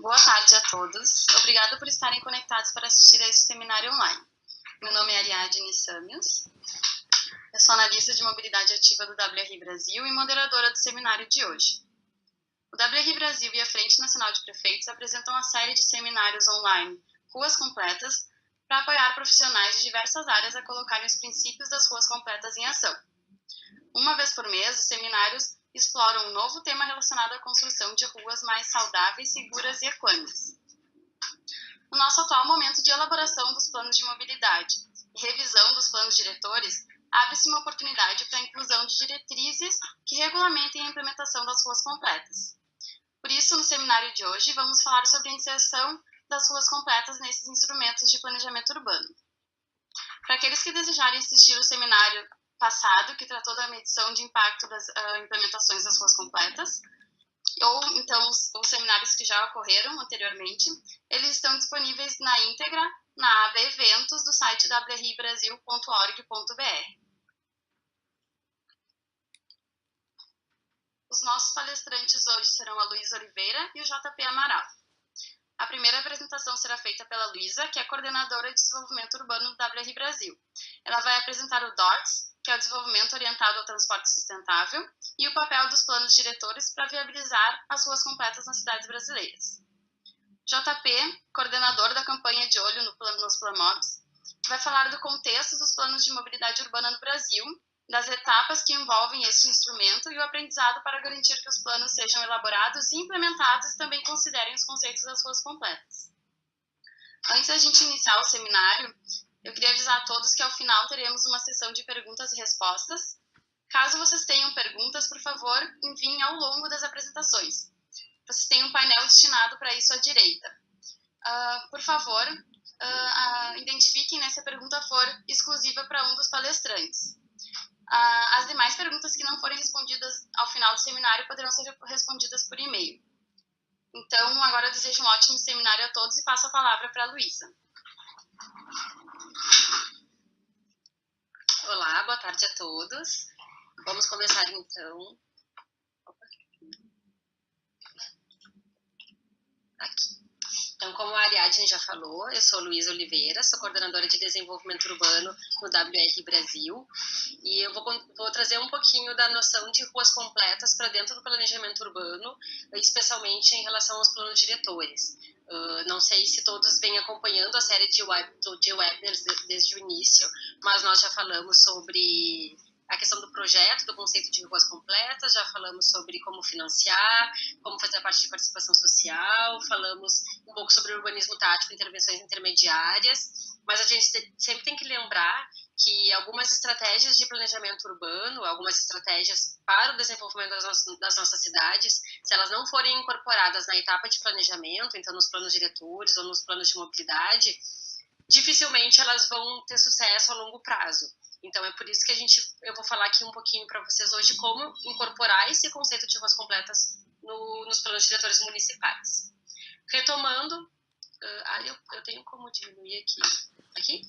Boa tarde a todos. Obrigada por estarem conectados para assistir a este seminário online. Meu nome é Ariadne Samios. Eu sou analista de mobilidade ativa do WRI Brasil e moderadora do seminário de hoje. O WRI Brasil e a Frente Nacional de Prefeitos apresentam uma série de seminários online, Ruas Completas, para apoiar profissionais de diversas áreas a colocarem os princípios das ruas completas em ação. Uma vez por mês, os seminários exploram um novo tema relacionado à construção de ruas mais saudáveis, seguras e equânimes. No nosso atual momento de elaboração dos planos de mobilidade e revisão dos planos diretores, abre-se uma oportunidade para a inclusão de diretrizes que regulamentem a implementação das ruas completas. Por isso, no seminário de hoje, vamos falar sobre a inserção das ruas completas nesses instrumentos de planejamento urbano. Para aqueles que desejarem assistir o seminário passado, que tratou da medição de impacto das implementações das ruas completas, ou então os seminários que já ocorreram anteriormente, eles estão disponíveis na íntegra na aba Eventos do site wribrasil.org.br. Os nossos palestrantes hoje serão a Luísa Oliveira e o JP Amaral. A primeira apresentação será feita pela Luísa, que é coordenadora de desenvolvimento urbano do WRI Brasil. Ela vai apresentar o DOTS, que é o desenvolvimento orientado ao transporte sustentável, e o papel dos planos diretores para viabilizar as ruas completas nas cidades brasileiras. JP, coordenador da campanha de olho nos Planmobs, vai falar do contexto dos planos de mobilidade urbana no Brasil, das etapas que envolvem este instrumento e o aprendizado para garantir que os planos sejam elaborados e implementados e também considerem os conceitos das ruas completas. Antes da gente iniciar o seminário, eu queria avisar a todos que ao final teremos uma sessão de perguntas e respostas. Caso vocês tenham perguntas, por favor, enviem ao longo das apresentações. Vocês têm um painel destinado para isso à direita. Por favor, identifiquem se a pergunta for exclusiva para um dos palestrantes. As demais perguntas que não forem respondidas ao final do seminário poderão ser respondidas por e-mail. Então, agora eu desejo um ótimo seminário a todos e passo a palavra para a Luísa. Olá, boa tarde a todos. Vamos começar então. Aqui. Então, como a Ariadne já falou, eu sou Luísa Oliveira, sou coordenadora de desenvolvimento urbano no WRI Brasil e eu vou trazer um pouquinho da noção de ruas completas para dentro do planejamento urbano, especialmente em relação aos planos diretores. Não sei se todos vêm acompanhando a série de webinars desde o início, mas nós já falamos sobre a questão do projeto, do conceito de ruas completas, já falamos sobre como financiar, como fazer a parte de participação social, falamos um pouco sobre urbanismo tático, intervenções intermediárias, mas a gente sempre tem que lembrar que algumas estratégias de planejamento urbano, algumas estratégias para o desenvolvimento das nossas cidades, se elas não forem incorporadas na etapa de planejamento, então nos planos diretores ou nos planos de mobilidade, dificilmente elas vão ter sucesso a longo prazo. Então, é por isso que eu vou falar aqui um pouquinho para vocês hoje como incorporar esse conceito de ruas completas nos planos diretores municipais. Retomando, eu tenho como diminuir aqui? Aqui?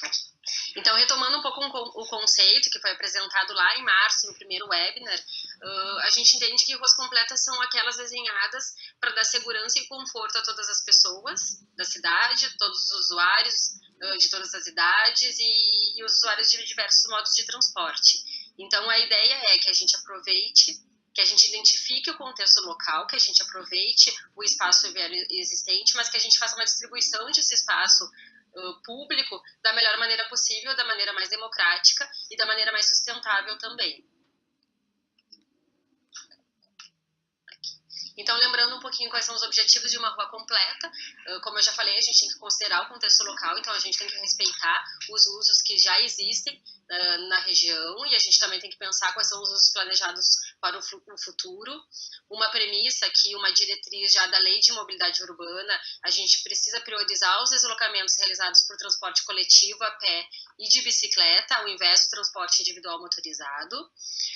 Aqui. Então, retomando um pouco o conceito que foi apresentado lá em março, no primeiro webinar, a gente entende que ruas completas são aquelas desenhadas para dar segurança e conforto a todas as pessoas da cidade, todos os usuários de todas as idades e os usuários de diversos modos de transporte. Então, a ideia é que a gente aproveite, que a gente identifique o contexto local, que a gente aproveite o espaço existente, mas que a gente faça uma distribuição desse espaço público da melhor maneira possível, da maneira mais democrática e da maneira mais sustentável também. Então, lembrando um pouquinho quais são os objetivos de uma rua completa, como eu já falei, a gente tem que considerar o contexto local, então a gente tem que respeitar os usos que já existem na região e a gente também tem que pensar quais são os usos planejados para o futuro. Uma premissa que uma diretriz já da Lei de Mobilidade Urbana, a gente precisa priorizar os deslocamentos realizados por transporte coletivo a pé e de bicicleta, ao invés do transporte individual motorizado.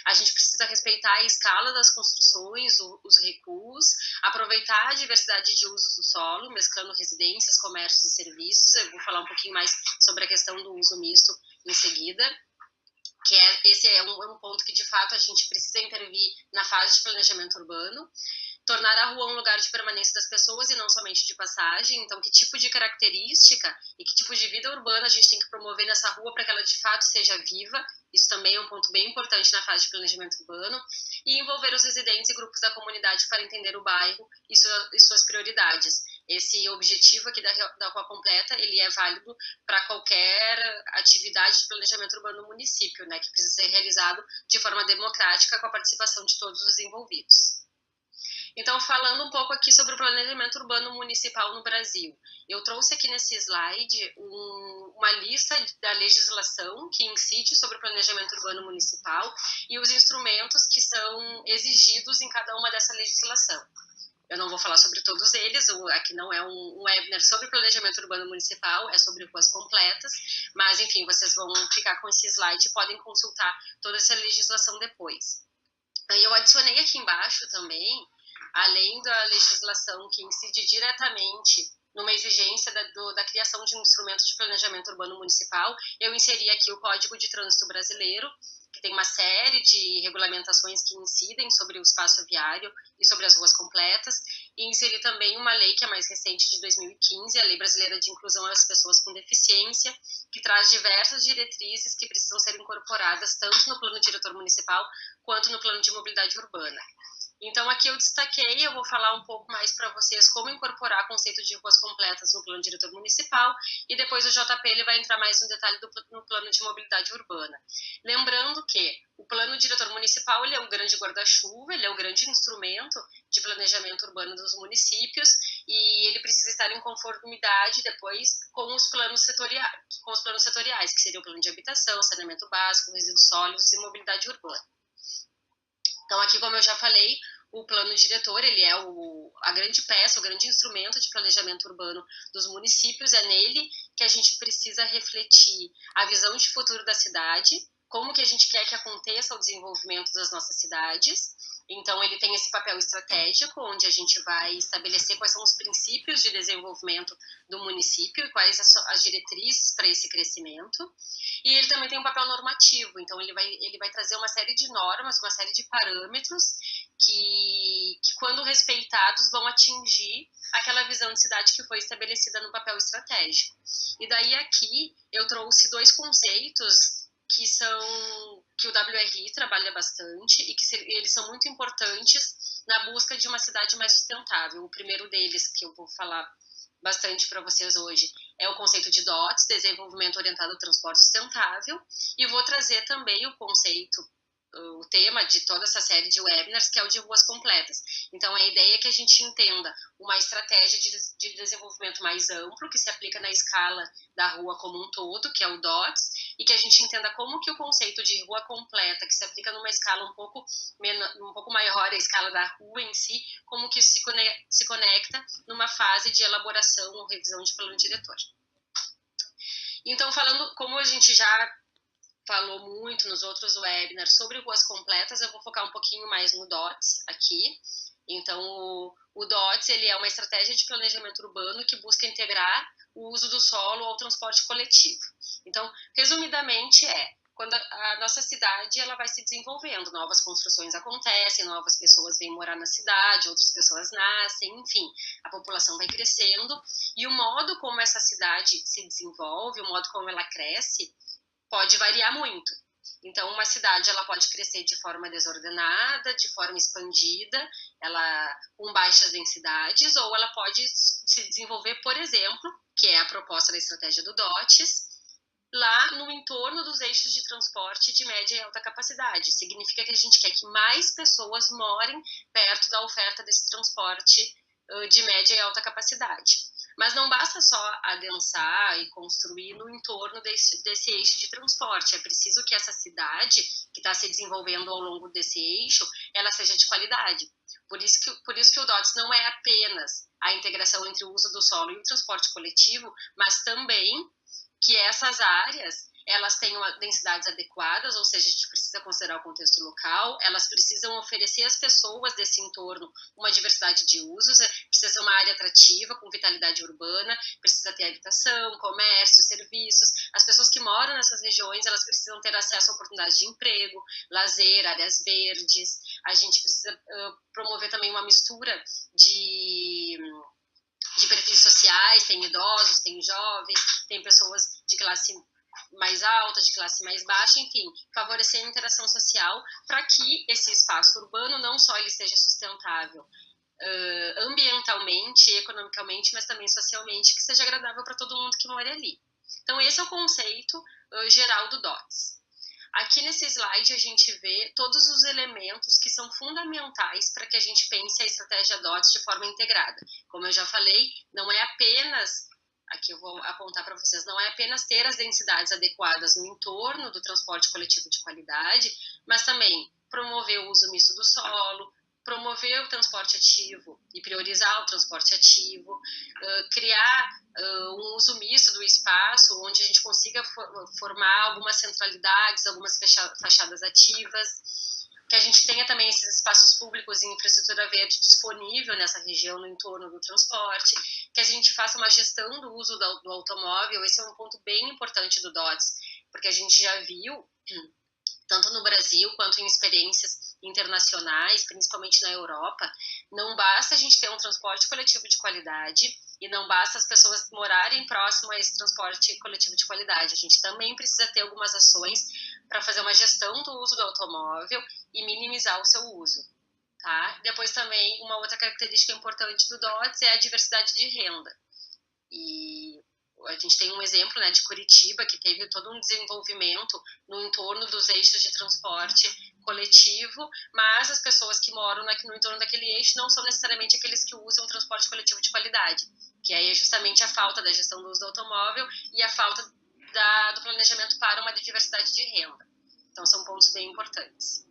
A gente precisa respeitar a escala das construções, os recuos, aproveitar a diversidade de usos do solo, mesclando residências, comércios e serviços. Eu vou falar um pouquinho mais sobre a questão do uso misto em seguida, que esse é um ponto que, de fato, a gente precisa intervir na fase de planejamento urbano. tornar a rua um lugar de permanência das pessoas e não somente de passagem. Então, que tipo de característica e que tipo de vida urbana a gente tem que promover nessa rua para que ela de fato seja viva. Isso também é um ponto bem importante na fase de planejamento urbano. E envolver os residentes e grupos da comunidade para entender o bairro e suas prioridades. Esse objetivo aqui da Rua Completa, ele é válido para qualquer atividade de planejamento urbano no município, né, que precisa ser realizado de forma democrática com a participação de todos os envolvidos. Então, falando um pouco aqui sobre o planejamento urbano municipal no Brasil, eu trouxe aqui nesse slide uma lista da legislação que incide sobre o planejamento urbano municipal e os instrumentos que são exigidos em cada uma dessa legislação. Eu não vou falar sobre todos eles, aqui não é um webinar sobre planejamento urbano municipal, é sobre ruas completas, mas enfim, vocês vão ficar com esse slide e podem consultar toda essa legislação depois. Eu adicionei aqui embaixo também, além da legislação que incide diretamente numa exigência da criação de um instrumento de planejamento urbano municipal, eu inseri aqui o Código de Trânsito Brasileiro, que tem uma série de regulamentações que incidem sobre o espaço viário e sobre as ruas completas, e inseri também uma lei que é mais recente, de 2015, a Lei Brasileira de Inclusão às Pessoas com Deficiência, que traz diversas diretrizes que precisam ser incorporadas tanto no Plano Diretor Municipal quanto no Plano de Mobilidade Urbana. Então, aqui eu destaquei, eu vou falar um pouco mais para vocês como incorporar o conceito de ruas completas no Plano Diretor Municipal, e depois o JP ele vai entrar mais no detalhe no Plano de Mobilidade Urbana. Lembrando que o Plano Diretor Municipal ele é o grande guarda-chuva, ele é o grande instrumento de planejamento urbano dos municípios, e ele precisa estar em conformidade depois com os planos setoriais, que seria o plano de habitação, saneamento básico, resíduos sólidos e mobilidade urbana. Então, aqui, como eu já falei, o plano diretor, ele é a grande peça, o grande instrumento de planejamento urbano dos municípios. É nele que a gente precisa refletir a visão de futuro da cidade, como que a gente quer que aconteça o desenvolvimento das nossas cidades. Então, ele tem esse papel estratégico, onde a gente vai estabelecer quais são os princípios de desenvolvimento do município e quais as diretrizes para esse crescimento. E ele também tem um papel normativo, então ele vai trazer uma série de normas, uma série de parâmetros que quando respeitados, vão atingir aquela visão de cidade que foi estabelecida no papel estratégico. E daí aqui eu trouxe dois conceitos que o WRI trabalha bastante e que eles são muito importantes na busca de uma cidade mais sustentável. O primeiro deles, que eu vou falar bastante para vocês hoje, é o conceito de DOTS, Desenvolvimento Orientado ao Transporte Sustentável, e vou trazer também o tema de toda essa série de webinars, que é o de ruas completas. Então, a ideia é que a gente entenda uma estratégia de desenvolvimento mais amplo, que se aplica na escala da rua como um todo, que é o DOTS, e que a gente entenda como que o conceito de rua completa, que se aplica numa escala um pouco maior, a escala da rua em si, como que isso se conecta numa fase de elaboração ou revisão de plano diretor. Então, falando, como a gente já falou muito nos outros webinars sobre ruas completas, eu vou focar um pouquinho mais no DOTS aqui. Então, o DOTS ele é uma estratégia de planejamento urbano que busca integrar o uso do solo ao transporte coletivo. Então, resumidamente, quando a nossa cidade ela vai se desenvolvendo, novas construções acontecem, novas pessoas vêm morar na cidade, outras pessoas nascem, enfim, a população vai crescendo, e o modo como essa cidade se desenvolve, o modo como ela cresce, pode variar muito. Então, uma cidade ela pode crescer de forma desordenada, de forma expandida, com baixas densidades, ou ela pode se desenvolver, por exemplo, que é a proposta da estratégia do DOTS, lá no entorno dos eixos de transporte de média e alta capacidade. Significa que a gente quer que mais pessoas morem perto da oferta desse transporte de média e alta capacidade. Mas não basta só adensar e construir no entorno desse eixo de transporte. É preciso que essa cidade, que está se desenvolvendo ao longo desse eixo, ela seja de qualidade. Por isso que o DOTS não é apenas a integração entre o uso do solo e o transporte coletivo, mas também que essas áreas elas tenham densidades adequadas, ou seja, a gente precisa considerar o contexto local, elas precisam oferecer às pessoas desse entorno uma diversidade de usos, precisa ser uma área atrativa, com vitalidade urbana, precisa ter habitação, comércio, serviços. As pessoas que moram nessas regiões, elas precisam ter acesso a oportunidades de emprego, lazer, áreas verdes. a gente precisa promover também uma mistura de perfis sociais, tem idosos, tem jovens, tem pessoas de classe mais alta, de classe mais baixa, enfim, favorecer a interação social para que esse espaço urbano não só ele seja sustentável ambientalmente, economicamente, mas também socialmente, que seja agradável para todo mundo que mora ali. Então, esse é o conceito geral do DOTS. Aqui nesse slide a gente vê todos os elementos que são fundamentais para que a gente pense a estratégia DOTS de forma integrada. Como eu já falei, não é apenas, aqui eu vou apontar para vocês, não é apenas ter as densidades adequadas no entorno do transporte coletivo de qualidade, mas também promover o uso misto do solo, promover o transporte ativo e priorizar o transporte ativo, criar um uso misto do espaço, onde a gente consiga formar algumas centralidades, algumas fachadas ativas, que a gente tenha também esses espaços públicos em infraestrutura verde disponível nessa região, no entorno do transporte, que a gente faça uma gestão do uso do automóvel. Esse é um ponto bem importante do DOTS, porque a gente já viu, tanto no Brasil quanto em experiências internacionais, principalmente na Europa, não basta a gente ter um transporte coletivo de qualidade e não basta as pessoas morarem próximo a esse transporte coletivo de qualidade. A gente também precisa ter algumas ações para fazer uma gestão do uso do automóvel e minimizar o seu uso. Tá? Depois também, uma outra característica importante do DOTS é a diversidade de renda. E a gente tem um exemplo, né, de Curitiba, que teve todo um desenvolvimento no entorno dos eixos de transporte coletivo, mas as pessoas que moram no entorno daquele eixo não são necessariamente aqueles que usam transporte coletivo de qualidade, que aí é justamente a falta da gestão do uso do automóvel e a falta do planejamento para uma diversidade de renda. Então, são pontos bem importantes.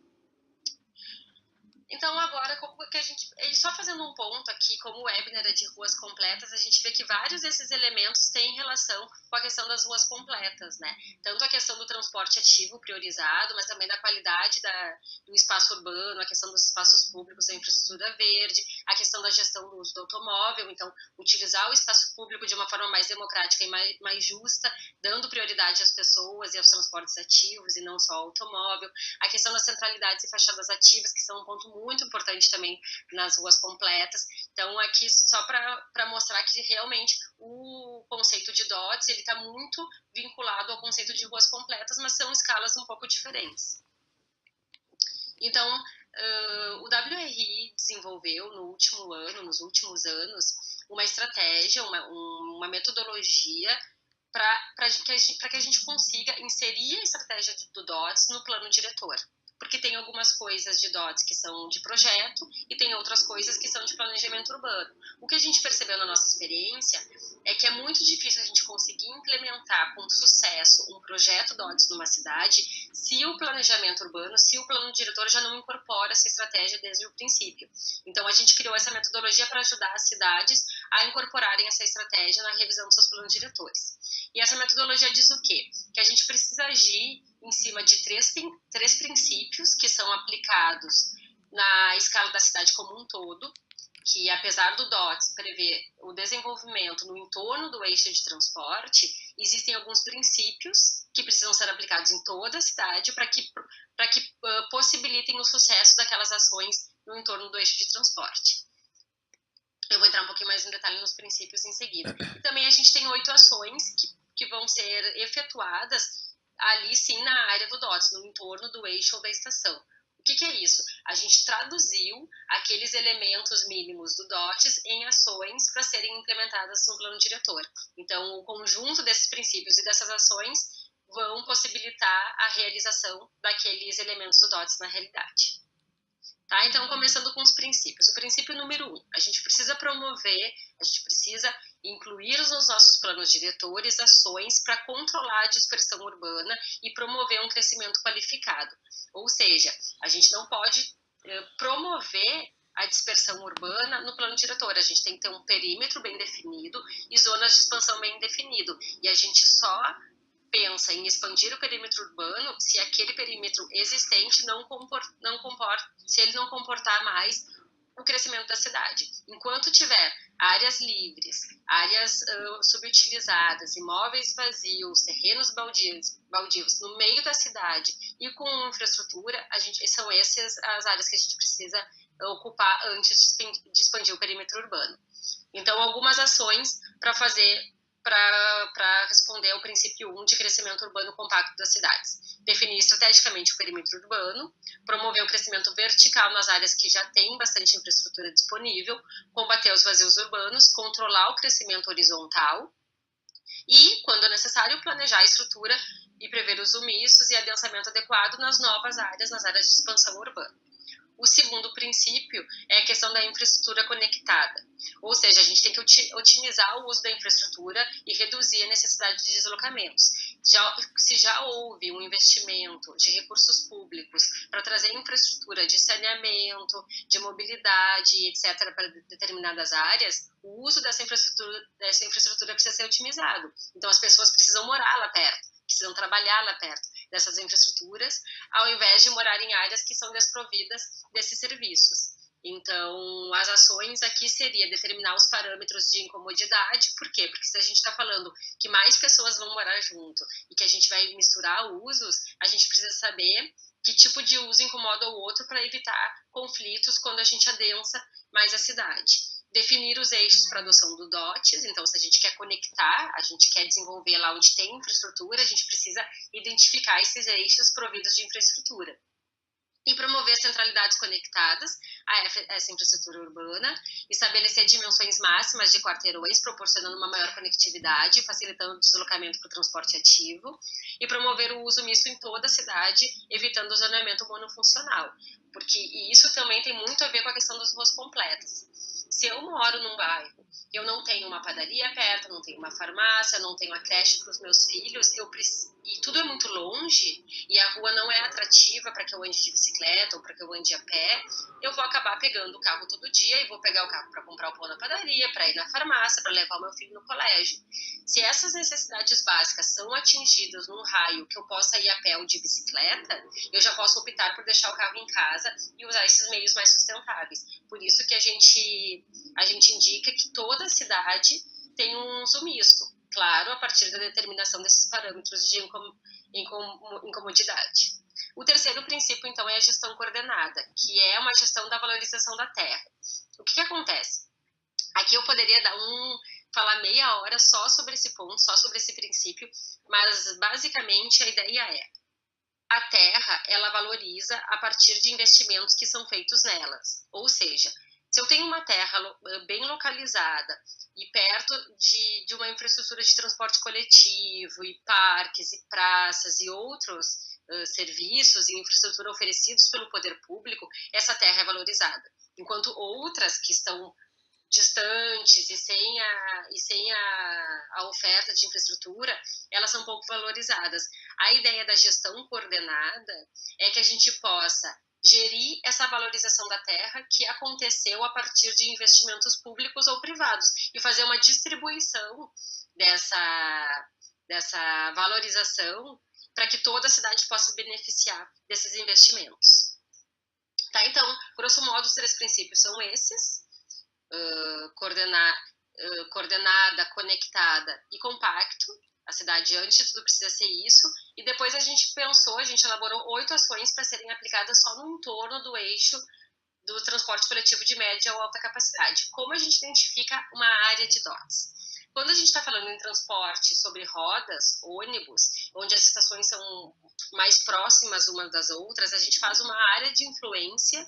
Então, agora, como que só fazendo um ponto aqui, como o webinar é de ruas completas, a gente vê que vários desses elementos têm relação com a questão das ruas completas, né? Tanto a questão do transporte ativo priorizado, mas também da qualidade do espaço urbano, a questão dos espaços públicos, a infraestrutura verde, a questão da gestão do uso do automóvel, então, utilizar o espaço público de uma forma mais democrática e mais justa, dando prioridade às pessoas e aos transportes ativos e não só ao automóvel, a questão das centralidades e fachadas ativas, que são um ponto muito importante também nas ruas completas. Então, aqui só para mostrar que realmente o conceito de DOTS está muito vinculado ao conceito de ruas completas, mas são escalas um pouco diferentes. Então, o WRI desenvolveu nos últimos anos, uma estratégia, uma metodologia para que a gente consiga inserir a estratégia do DOTS no plano diretor. Porque tem algumas coisas de DOTS que são de projeto e tem outras coisas que são de planejamento urbano. O que a gente percebeu na nossa experiência é que é muito difícil a gente conseguir implementar com sucesso um projeto DOTS numa cidade se o planejamento urbano, se o plano diretor já não incorpora essa estratégia desde o princípio. Então, a gente criou essa metodologia para ajudar as cidades a incorporarem essa estratégia na revisão dos seus planos diretores. E essa metodologia diz o quê? Que a gente precisa agir em cima de três princípios que são aplicados na escala da cidade como um todo, que apesar do DOTS prever o desenvolvimento no entorno do eixo de transporte, existem alguns princípios que precisam ser aplicados em toda a cidade para que possibilitem o sucesso daquelas ações no entorno do eixo de transporte. Eu vou entrar um pouquinho mais em detalhe nos princípios em seguida. E também a gente tem 8 ações que vão ser efetuadas ali sim na área do DOTS, no entorno do eixo ou da estação. O que é isso? A gente traduziu aqueles elementos mínimos do DOTS em ações para serem implementadas no plano diretor. Então, o conjunto desses princípios e dessas ações vão possibilitar a realização daqueles elementos do DOTS na realidade. Tá? Então, começando com os princípios. O princípio número 1, a gente precisa incluir nos nossos planos diretores ações para controlar a dispersão urbana e promover um crescimento qualificado. Ou seja, a gente não pode promover a dispersão urbana no plano diretor. A gente tem que ter um perímetro bem definido e zonas de expansão bem definido. E a gente só pensa em expandir o perímetro urbano se aquele perímetro existente se ele não comportar mais o crescimento da cidade. Enquanto tiver áreas livres, áreas subutilizadas, imóveis vazios, terrenos baldios no meio da cidade e com infraestrutura, são essas as áreas que a gente precisa ocupar antes de expandir o perímetro urbano. Então, algumas ações para responder ao princípio 1 de crescimento urbano compacto das cidades. Definir estrategicamente o perímetro urbano, promover o crescimento vertical nas áreas que já têm bastante infraestrutura disponível, combater os vazios urbanos, controlar o crescimento horizontal e, quando necessário, planejar a estrutura e prever os sumiços e adensamento adequado nas novas áreas, nas áreas de expansão urbana. O segundo princípio é a questão da infraestrutura conectada, ou seja, a gente tem que otimizar o uso da infraestrutura e reduzir a necessidade de deslocamentos. Se já houve um investimento de recursos públicos para trazer infraestrutura de saneamento, de mobilidade, etc., para determinadas áreas, o uso dessa infraestrutura precisa ser otimizado. Então, as pessoas precisam morar lá perto, precisam trabalhar lá perto dessas infraestruturas, ao invés de morar em áreas que são desprovidas desses serviços. Então, as ações aqui seria determinar os parâmetros de incomodidade. Por quê? Porque se a gente está falando que mais pessoas vão morar junto e que a gente vai misturar usos, a gente precisa saber que tipo de uso incomoda o outro para evitar conflitos quando a gente adensa mais a cidade. Definir os eixos para adoção do DOTs, então se a gente quer conectar, a gente quer desenvolver lá onde tem infraestrutura, a gente precisa identificar esses eixos providos de infraestrutura. E promover centralidades conectadas a essa infraestrutura urbana, estabelecer dimensões máximas de quarteirões, proporcionando uma maior conectividade, facilitando o deslocamento para o transporte ativo, e promover o uso misto em toda a cidade, evitando o zoneamento monofuncional, porque isso também tem muito a ver com a questão das ruas completas. Se eu moro num bairro, eu não tenho uma padaria perto, não tenho uma farmácia, não tenho a creche para os meus filhos, e tudo é muito longe, e a rua não é atrativa para que eu ande de bicicleta ou para que eu ande a pé, eu vou acabar pegando o carro todo dia e vou pegar o carro para comprar o pão na padaria, para ir na farmácia, para levar o meu filho no colégio. Se essas necessidades básicas são atingidas num raio que eu possa ir a pé ou de bicicleta, eu já posso optar por deixar o carro em casa e usar esses meios mais sustentáveis. Por isso que a gente indica que toda a cidade tem um uso misto, claro, a partir da determinação desses parâmetros de incomodidade. O terceiro princípio, então, é a gestão coordenada, que é uma gestão da valorização da terra. O que acontece? Aqui eu poderia falar meia hora só sobre esse ponto, só sobre esse princípio, mas basicamente a ideia é: a terra, ela valoriza a partir de investimentos que são feitos nelas. Ou seja, se eu tenho uma terra bem localizada e perto de uma infraestrutura de transporte coletivo, e parques, e praças, e outros serviços e infraestrutura oferecidos pelo poder público, essa terra é valorizada. Enquanto outras que estão distantes e sem a oferta de infraestrutura, elas são pouco valorizadas. A ideia da gestão coordenada é que a gente possa gerir essa valorização da terra que aconteceu a partir de investimentos públicos ou privados e fazer uma distribuição dessa valorização para que toda a cidade possa beneficiar desses investimentos. Tá? Então, grosso modo, os três princípios são esses: coordenada, conectada e compacto. A cidade, antes de tudo, precisa ser isso. E depois a gente elaborou 8 ações para serem aplicadas só no entorno do eixo do transporte coletivo de média ou alta capacidade. Como a gente identifica uma área de DOTs? Quando a gente está falando em transporte sobre rodas, ônibus, onde as estações são mais próximas umas das outras, a gente faz uma área de influência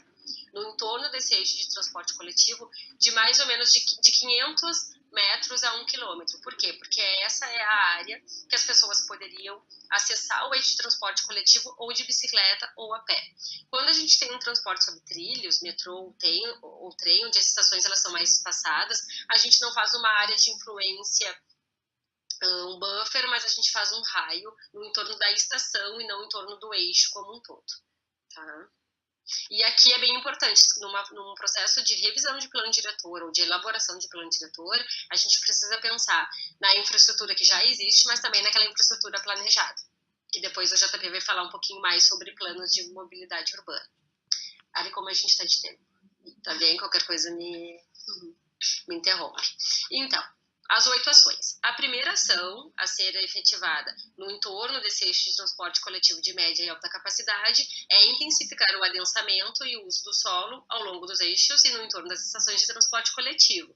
no entorno desse eixo de transporte coletivo de mais ou menos de 500 metros a 1 quilômetro. Por quê? Porque essa é a área que as pessoas poderiam acessar o eixo de transporte coletivo ou de bicicleta ou a pé. Quando a gente tem um transporte sobre trilhos, metrô ou trem, onde as estações elas são mais espaçadas, a gente não faz uma área de influência, um buffer, mas a gente faz um raio no entorno da estação e não em torno do eixo como um todo. Tá? E aqui é bem importante, num processo de revisão de plano diretor ou de elaboração de plano diretor, a gente precisa pensar na infraestrutura que já existe, mas também naquela infraestrutura planejada, que depois o JP vai falar um pouquinho mais sobre planos de mobilidade urbana. Olha como a gente está de tempo. Então, tá bem? Qualquer coisa me interrompe. Então, as 8 ações. A primeira ação a ser efetivada no entorno desse eixo de transporte coletivo de média e alta capacidade é intensificar o adensamento e o uso do solo ao longo dos eixos e no entorno das estações de transporte coletivo.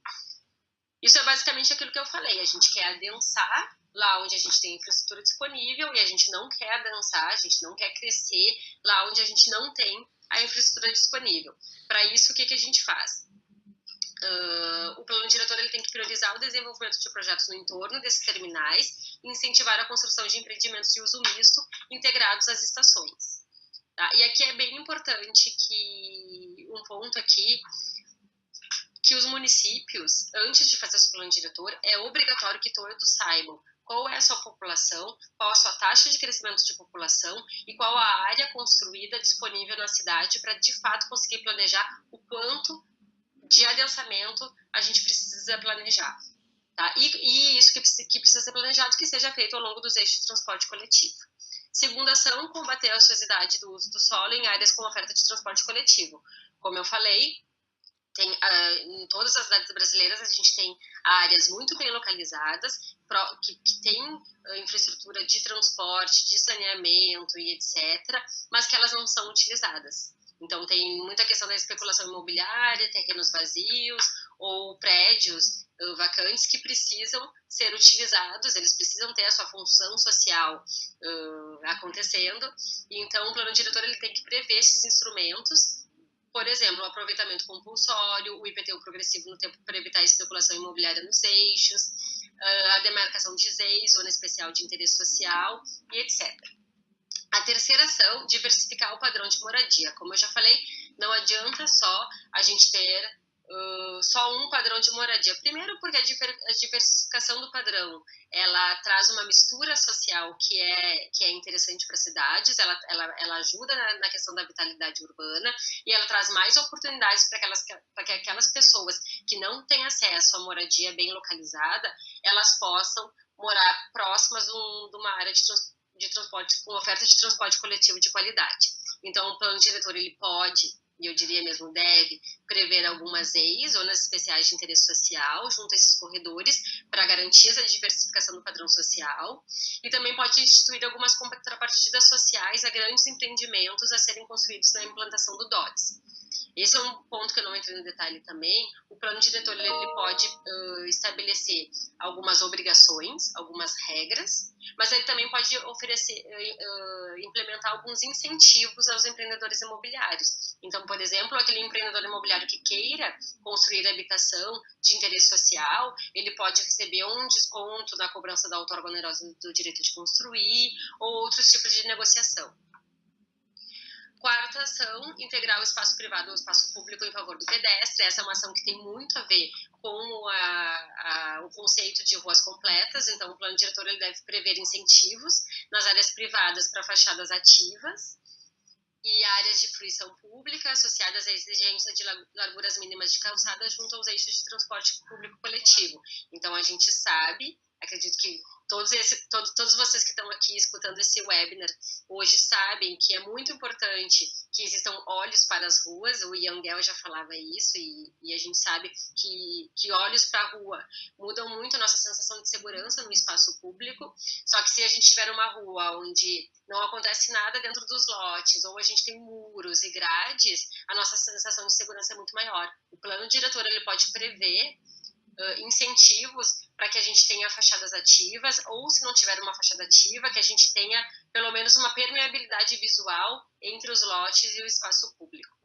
Isso é basicamente aquilo que eu falei, a gente quer adensar lá onde a gente tem infraestrutura disponível e a gente não quer adensar, a gente não quer crescer lá onde a gente não tem a infraestrutura disponível. Para isso, o que a gente faz? O plano diretor ele tem que priorizar o desenvolvimento de projetos no entorno desses terminais e incentivar a construção de empreendimentos de uso misto integrados às estações. Tá? E aqui é bem importante que um ponto aqui, que os municípios, antes de fazer o plano diretor, é obrigatório que todos saibam qual é a sua população, qual a sua taxa de crescimento de população e qual a área construída disponível na cidade para, de fato, conseguir planejar o quanto de adensamento a gente precisa planejar. Tá? E isso que precisa ser planejado que seja feito ao longo dos eixos de transporte coletivo. Segunda ação, combater a ociosidade do uso do solo em áreas com oferta de transporte coletivo. Como eu falei, em todas as cidades brasileiras a gente tem áreas muito bem localizadas, que tem infraestrutura de transporte, de saneamento e etc., mas que elas não são utilizadas. Então, tem muita questão da especulação imobiliária, terrenos vazios ou prédios vacantes que precisam ser utilizados, eles precisam ter a sua função social acontecendo. Então, o plano diretor ele tem que prever esses instrumentos, por exemplo, o aproveitamento compulsório, o IPTU progressivo no tempo para evitar a especulação imobiliária nos eixos, a demarcação de ZEIs, zona especial de interesse social e etc. A terceira ação, diversificar o padrão de moradia. Como eu já falei, não adianta só a gente ter só um padrão de moradia. Primeiro porque a diversificação do padrão, ela traz uma mistura social que é interessante para as cidades, ela ajuda na questão da vitalidade urbana e ela traz mais oportunidades para que aquelas pessoas que não têm acesso a moradia bem localizada, elas possam morar próximas de uma área de transporte, com oferta de transporte coletivo de qualidade. Então, o plano diretor ele pode, e eu diria mesmo deve, prever algumas ZEIs, zonas especiais de interesse social, junto a esses corredores, para garantir essa diversificação do padrão social, e também pode instituir algumas contrapartidas sociais a grandes empreendimentos a serem construídos na implantação do DOTS. Esse é um ponto que eu não entrei no detalhe também. O plano diretor ele pode estabelecer algumas obrigações, algumas regras, mas ele também pode oferecer, implementar alguns incentivos aos empreendedores imobiliários. Então, por exemplo, aquele empreendedor imobiliário que queira construir habitação de interesse social, ele pode receber um desconto na cobrança da outorga onerosa do direito de construir ou outros tipos de negociação. Quarta ação, integrar o espaço privado ao espaço público em favor do pedestre. Essa é uma ação que tem muito a ver com o conceito de ruas completas. Então, o plano diretor ele deve prever incentivos nas áreas privadas para fachadas ativas e áreas de fruição pública associadas à exigência de larguras mínimas de calçada junto aos eixos de transporte público coletivo. Então, a gente sabe, acredito que todos vocês que estão aqui escutando esse webinar hoje sabem que é muito importante que existam olhos para as ruas. O Yangel já falava isso e a gente sabe que olhos para a rua mudam muito a nossa sensação de segurança no espaço público. Só que se a gente tiver uma rua onde não acontece nada dentro dos lotes ou a gente tem muros e grades, a nossa sensação de segurança é muito maior. O plano diretor ele pode prever incentivos para que a gente tenha fachadas ativas, ou se não tiver uma fachada ativa, que a gente tenha pelo menos uma permeabilidade visual entre os lotes e o espaço público.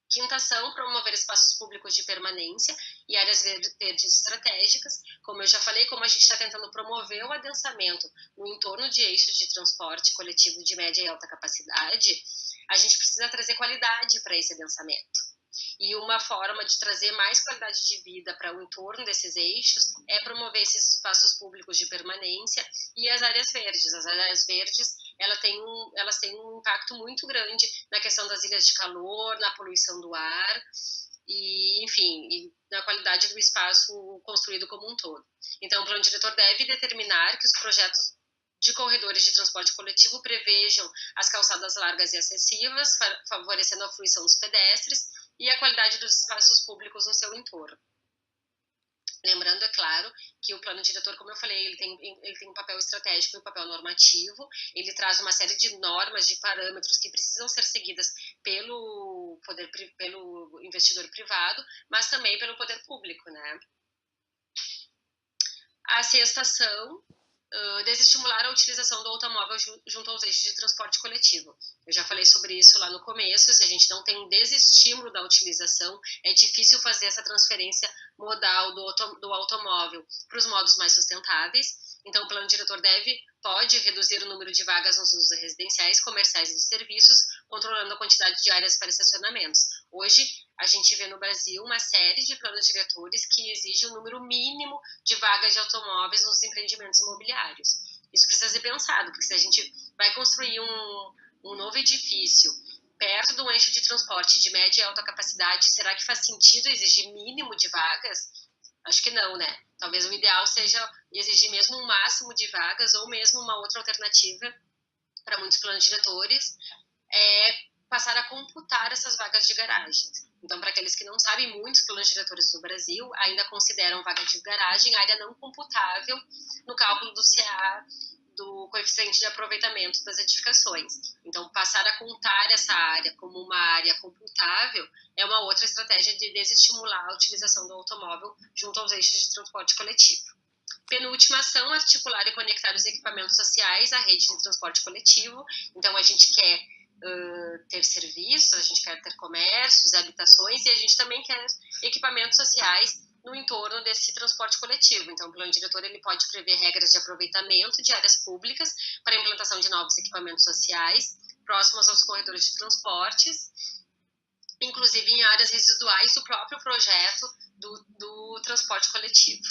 Quinta ação, promover espaços públicos de permanência e áreas verdes estratégicas. Como eu já falei, como a gente está tentando promover o adensamento no entorno de eixos de transporte coletivo de média e alta capacidade, a gente precisa trazer qualidade para esse adensamento. E uma forma de trazer mais qualidade de vida para o entorno desses eixos é promover esses espaços públicos de permanência e as áreas verdes. As áreas verdes elas têm um impacto muito grande na questão das ilhas de calor, na poluição do ar e, enfim, e na qualidade do espaço construído como um todo. Então, o plano diretor deve determinar que os projetos de corredores de transporte coletivo prevejam as calçadas largas e acessivas, favorecendo a fruição dos pedestres, e a qualidade dos espaços públicos no seu entorno. Lembrando, é claro, que o plano diretor, como eu falei, ele tem um papel estratégico e um papel normativo, ele traz uma série de normas, de parâmetros que precisam ser seguidas pelo investidor privado, mas também pelo poder público, né? A sexta ação, desestimular a utilização do automóvel junto aos eixos de transporte coletivo. Eu já falei sobre isso lá no começo, se a gente não tem um desestímulo da utilização, é difícil fazer essa transferência modal do automóvel para os modos mais sustentáveis. Então, o plano diretor pode reduzir o número de vagas nos usos residenciais, comerciais e de serviços, controlando a quantidade de áreas para estacionamentos. Hoje, a gente vê no Brasil uma série de planos diretores que exigem um número mínimo de vagas de automóveis nos empreendimentos imobiliários. Isso precisa ser pensado, porque se a gente vai construir um novo edifício perto de um eixo de transporte de média e alta capacidade, será que faz sentido exigir mínimo de vagas? Acho que não, né? Talvez o ideal seja exigir mesmo um máximo de vagas ou mesmo uma outra alternativa para muitos planos diretores é passar a computar essas vagas de garagem. Então, para aqueles que não sabem, muitos planos diretores no Brasil ainda consideram vaga de garagem área não computável no cálculo do CA, do coeficiente de aproveitamento das edificações. Então, passar a contar essa área como uma área computável é uma outra estratégia de desestimular a utilização do automóvel junto aos eixos de transporte coletivo. Penúltima ação, articular e conectar os equipamentos sociais à rede de transporte coletivo. Então, a gente quer ter serviços, a gente quer ter comércios, habitações, e a gente também quer equipamentos sociais no entorno desse transporte coletivo. Então, o plano diretor ele pode prever regras de aproveitamento de áreas públicas para a implantação de novos equipamentos sociais próximos aos corredores de transportes, inclusive em áreas residuais do próprio projeto do transporte coletivo.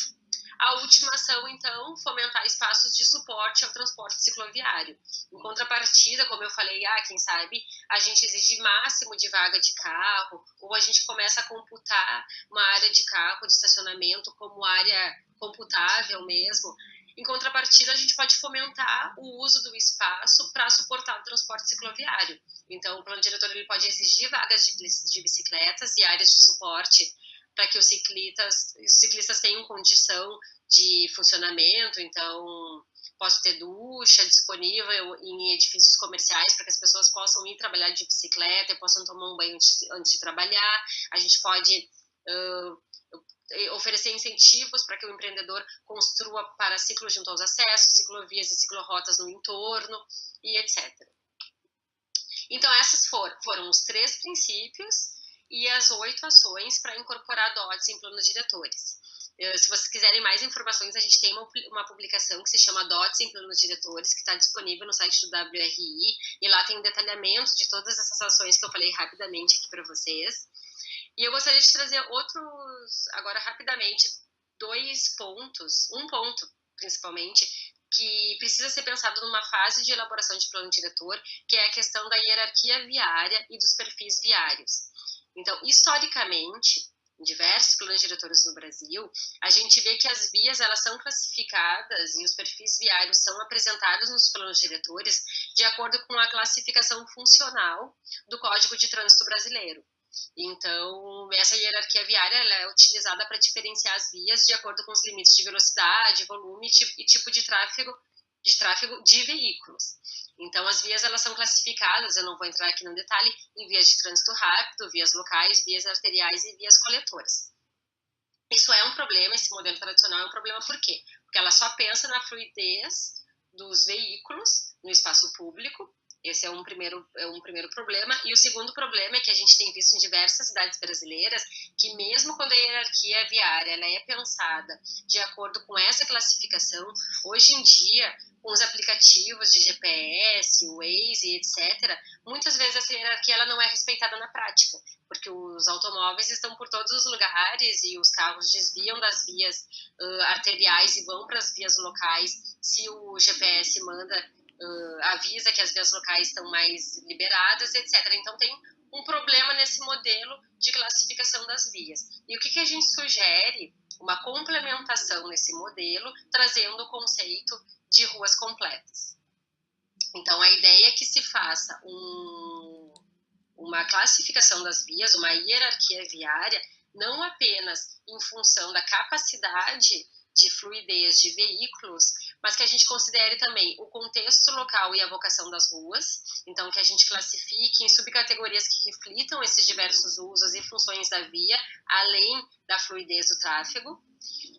A última ação, então, fomentar espaços de suporte ao transporte cicloviário. Em contrapartida, como eu falei, quem sabe, a gente exige máximo de vaga de carro, ou a gente começa a computar uma área de carro, de estacionamento, como área computável mesmo. Em contrapartida, a gente pode fomentar o uso do espaço para suportar o transporte cicloviário. Então, o plano diretor ele pode exigir vagas de bicicletas e áreas de suporte para que os ciclistas tenham condição de funcionamento. Então, posso ter ducha disponível em edifícios comerciais para que as pessoas possam ir trabalhar de bicicleta e possam tomar um banho antes de trabalhar. A gente pode oferecer incentivos para que o empreendedor construa para ciclos junto aos acessos, ciclovias e ciclorotas no entorno, e etc. Então, esses foram os 3 princípios e as 8 ações para incorporar DOTS em planos diretores. Se vocês quiserem mais informações, a gente tem uma publicação que se chama DOTS em planos diretores, que está disponível no site do WRI, e lá tem um detalhamento de todas essas ações que eu falei rapidamente aqui para vocês. E eu gostaria de trazer agora rapidamente, 2 pontos, um ponto principalmente, que precisa ser pensado numa fase de elaboração de plano diretor, que é a questão da hierarquia viária e dos perfis viários. Então, historicamente, em diversos planos diretores no Brasil, a gente vê que as vias elas são classificadas e os perfis viários são apresentados nos planos diretores de acordo com a classificação funcional do Código de Trânsito Brasileiro. Então, essa hierarquia viária ela é utilizada para diferenciar as vias de acordo com os limites de velocidade, volume e tipo de tráfego de veículos. Então, as vias elas são classificadas, eu não vou entrar aqui no detalhe, em vias de trânsito rápido, vias locais, vias arteriais e vias coletoras. Isso é um problema, esse modelo tradicional é um problema por quê? Porque ela só pensa na fluidez dos veículos no espaço público. Esse é um primeiro problema. E o segundo problema é que a gente tem visto em diversas cidades brasileiras que mesmo quando a hierarquia viária ela é pensada de acordo com essa classificação, hoje em dia, com os aplicativos de GPS, Waze, etc., muitas vezes essa hierarquia ela não é respeitada na prática, porque os automóveis estão por todos os lugares e os carros desviam das vias arteriais e vão para as vias locais se o GPS avisa que as vias locais estão mais liberadas, etc. Então, tem um problema nesse modelo de classificação das vias. E o que a gente sugere? Uma complementação nesse modelo, trazendo o conceito de ruas completas. Então, a ideia é que se faça uma classificação das vias, uma hierarquia viária, não apenas em função da capacidade de fluidez de veículos, mas que a gente considere também o contexto local e a vocação das ruas, então que a gente classifique em subcategorias que reflitam esses diversos usos e funções da via, além da fluidez do tráfego,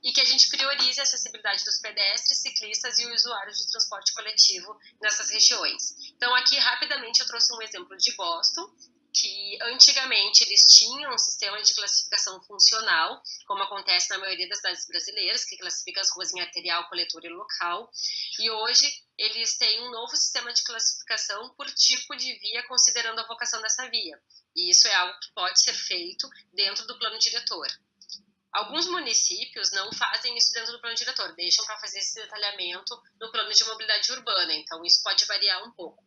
e que a gente priorize a acessibilidade dos pedestres, ciclistas e usuários de transporte coletivo nessas regiões. Então aqui rapidamente eu trouxe um exemplo de Boston, que antigamente eles tinham um sistema de classificação funcional, como acontece na maioria das cidades brasileiras, que classifica as ruas em arterial, coletor e local, e hoje eles têm um novo sistema de classificação por tipo de via, considerando a vocação dessa via, e isso é algo que pode ser feito dentro do plano diretor. Alguns municípios não fazem isso dentro do plano diretor, deixam para fazer esse detalhamento no plano de mobilidade urbana, então isso pode variar um pouco.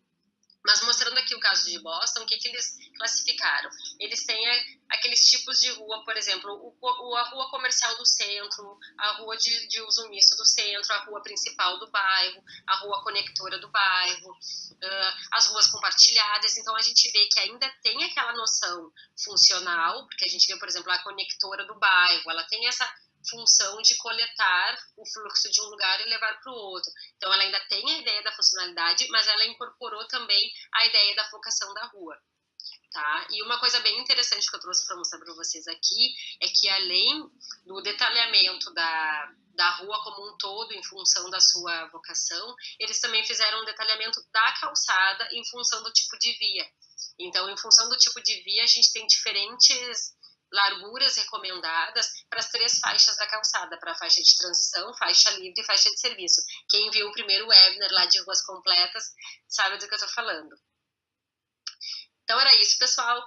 Mas mostrando aqui o caso de Boston, o que eles classificaram? Eles têm aqueles tipos de rua, por exemplo, a rua comercial do centro, a rua de uso misto do centro, a rua principal do bairro, a rua conectora do bairro, as ruas compartilhadas. Então a gente vê que ainda tem aquela noção funcional, porque a gente vê, por exemplo, a conectora do bairro, ela tem essa função de coletar o fluxo de um lugar e levar para o outro. Então, ela ainda tem a ideia da funcionalidade, mas ela incorporou também a ideia da vocação da rua. Tá? E uma coisa bem interessante que eu trouxe para mostrar para vocês aqui é que, além do detalhamento da rua como um todo em função da sua vocação, eles também fizeram um detalhamento da calçada em função do tipo de via. Então, em função do tipo de via, a gente tem diferentes larguras recomendadas para as 3 faixas da calçada, para a faixa de transição, faixa livre e faixa de serviço. Quem viu o primeiro webinar lá de ruas completas sabe do que eu estou falando. Então era isso, pessoal.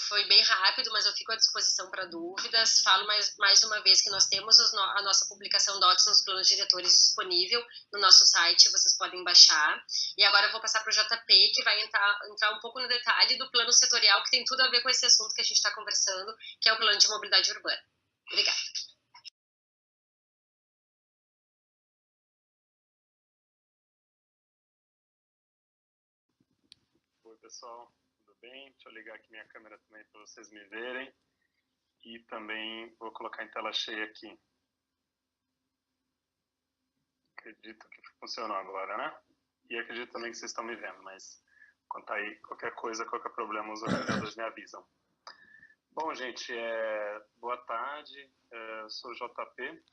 Foi bem rápido, mas eu fico à disposição para dúvidas. Falo mais uma vez que nós temos a nossa publicação DOTS nos planos diretores disponível no nosso site, vocês podem baixar. E agora eu vou passar para o JP, que vai entrar um pouco no detalhe do plano setorial, que tem tudo a ver com esse assunto que a gente está conversando, que é o plano de mobilidade urbana. Obrigada. Oi, pessoal. Bem, deixa eu ligar aqui minha câmera também para vocês me verem e também vou colocar em tela cheia aqui. Acredito que funcionou agora, né? E acredito também que vocês estão me vendo, mas quanto aí, qualquer coisa, qualquer problema, os organizadores me avisam. Bom, gente, boa tarde, eu sou o JP,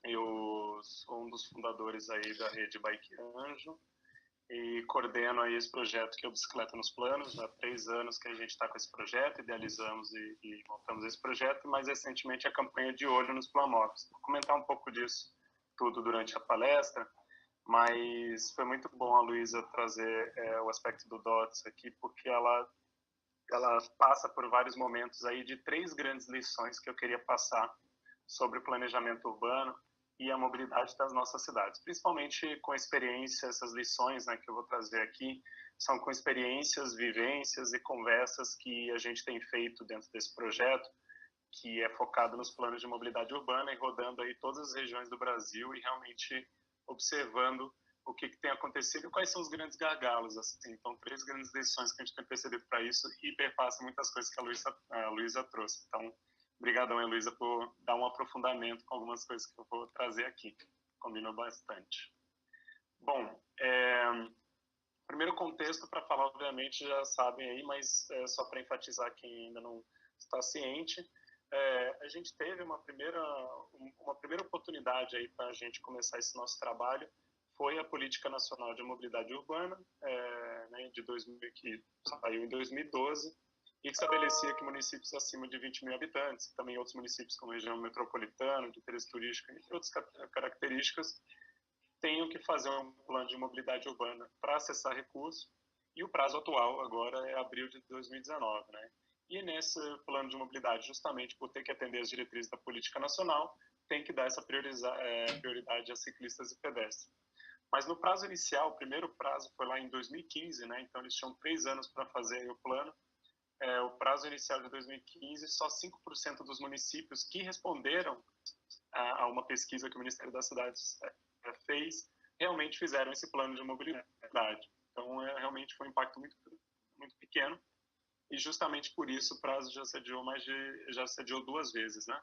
eu sou um dos fundadores aí da rede Bike Anjo, e coordeno aí esse projeto que é o Bicicleta nos Planos. Há 3 anos que a gente está com esse projeto, idealizamos e montamos esse projeto, mas recentemente a campanha de Olho nos Planmóveis. Vou comentar um pouco disso tudo durante a palestra, mas foi muito bom a Luísa trazer o aspecto do DOTS aqui, porque ela passa por vários momentos aí de 3 grandes lições que eu queria passar sobre o planejamento urbano e a mobilidade das nossas cidades, principalmente com experiência. Essas lições, né, que eu vou trazer aqui são com experiências, vivências e conversas que a gente tem feito dentro desse projeto, que é focado nos planos de mobilidade urbana e rodando aí todas as regiões do Brasil e realmente observando o que tem acontecido e quais são os grandes gargalos. Assim. Então, 3 grandes lições que a gente tem percebido para isso e perpassa muitas coisas que a Luísa trouxe. Então, obrigadão, Heloísa, por dar um aprofundamento com algumas coisas que eu vou trazer aqui. Combinou bastante. Bom, primeiro contexto para falar, obviamente, já sabem aí, mas só para enfatizar quem ainda não está ciente, a gente teve uma primeira oportunidade aí para a gente começar esse nosso trabalho, foi a Política Nacional de Mobilidade Urbana, né, que saiu em 2012, e que estabelecia que municípios acima de 20 mil habitantes, também outros municípios como região metropolitana, de interesse turístico e outras características, tenham que fazer um plano de mobilidade urbana para acessar recursos, e o prazo atual agora é abril de 2019, né? E nesse plano de mobilidade, justamente por ter que atender as diretrizes da política nacional, tem que dar essa prioridade a ciclistas e pedestres. Mas no prazo inicial, o primeiro prazo foi lá em 2015, né? Então eles tinham 3 anos para fazer o plano. O prazo inicial de 2015, só 5% dos municípios que responderam a uma pesquisa que o Ministério das Cidades fez, realmente fizeram esse plano de mobilidade. Então, realmente foi um impacto muito, muito pequeno. e justamente por isso o prazo já se adiou 2 vezes, né?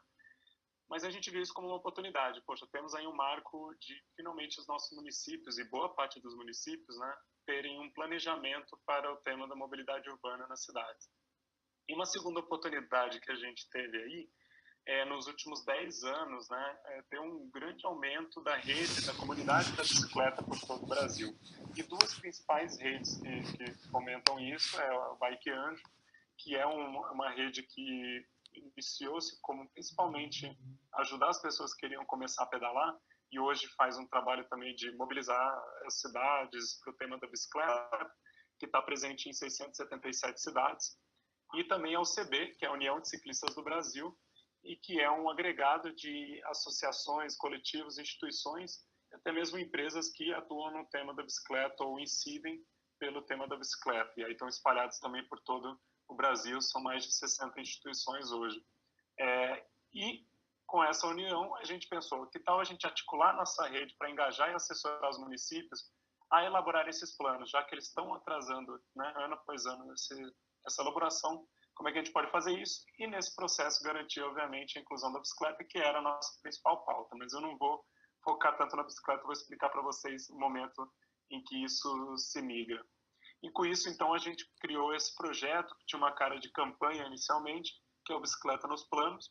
Mas a gente vê isso como uma oportunidade. Poxa, temos aí um marco de finalmente os nossos municípios e boa parte dos municípios, né, terem um planejamento para o tema da mobilidade urbana nas cidades. E uma segunda oportunidade que a gente teve aí nos últimos 10 anos, né, ter um grande aumento da rede, da comunidade da bicicleta por todo o Brasil. E 2 principais redes que fomentam isso é a Bike Anjo, que é uma rede que iniciou-se como principalmente ajudar as pessoas que queriam começar a pedalar, e hoje faz um trabalho também de mobilizar as cidades para o tema da bicicleta, que está presente em 677 cidades. E também a UCB, que é a União de Ciclistas do Brasil, e que é um agregado de associações, coletivos, instituições, até mesmo empresas que atuam no tema da bicicleta ou incidem pelo tema da bicicleta. E aí estão espalhados também por todo o Brasil, são mais de 60 instituições hoje. E com essa união, a gente pensou, que tal a gente articular nossa rede para engajar e assessorar os municípios a elaborar esses planos, já que eles estão atrasando, né, ano após ano essa elaboração. Como é que a gente pode fazer isso? E nesse processo garantir, obviamente, a inclusão da bicicleta, que era a nossa principal pauta. Mas eu não vou focar tanto na bicicleta, vou explicar para vocês o momento em que isso se migra. E com isso, então, a gente criou esse projeto, que tinha uma cara de campanha inicialmente, que é o Bicicleta nos Planos.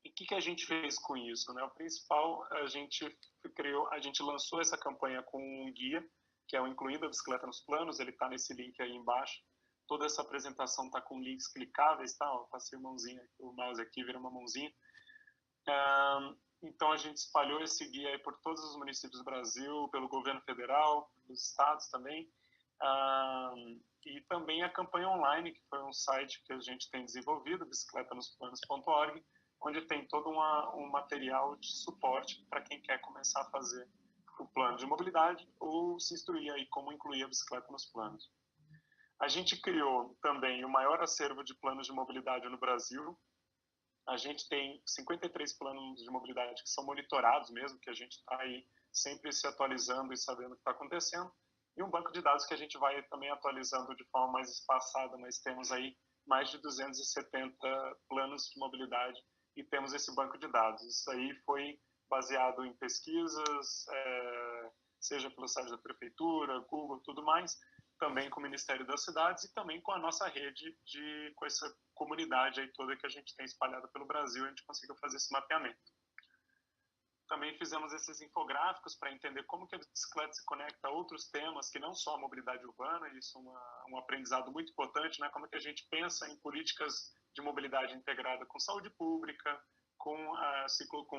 E o que a gente fez com isso, né? O principal, a gente lançou essa campanha com um guia, que é o Incluindo a Bicicleta nos Planos, ele está nesse link aí embaixo. Toda essa apresentação está com links clicáveis, tá? Eu passei o mouse aqui vira uma mãozinha. Então a gente espalhou esse guia aí por todos os municípios do Brasil, pelo governo federal, pelos estados também. E também a campanha online, que foi um site que a gente tem desenvolvido, bicicletanosplanos.org, onde tem todo um material de suporte para quem quer começar a fazer o plano de mobilidade ou se instruir aí como incluir a bicicleta nos planos. A gente criou também o maior acervo de planos de mobilidade no Brasil. A gente tem 53 planos de mobilidade que são monitorados mesmo, que a gente está aí sempre se atualizando e sabendo o que está acontecendo. E um banco de dados que a gente vai também atualizando de forma mais espaçada, mas temos aí mais de 270 planos de mobilidade e temos esse banco de dados. Isso aí foi baseado em pesquisas, seja pelo site da prefeitura, Google, tudo mais, também com o Ministério das Cidades e também com a nossa rede, com essa comunidade aí toda que a gente tem espalhada pelo Brasil, a gente conseguiu fazer esse mapeamento. Também fizemos esses infográficos para entender como que a bicicleta se conecta a outros temas que não só a mobilidade urbana, isso é um aprendizado muito importante, né? Como é que a gente pensa em políticas de mobilidade integrada com saúde pública, com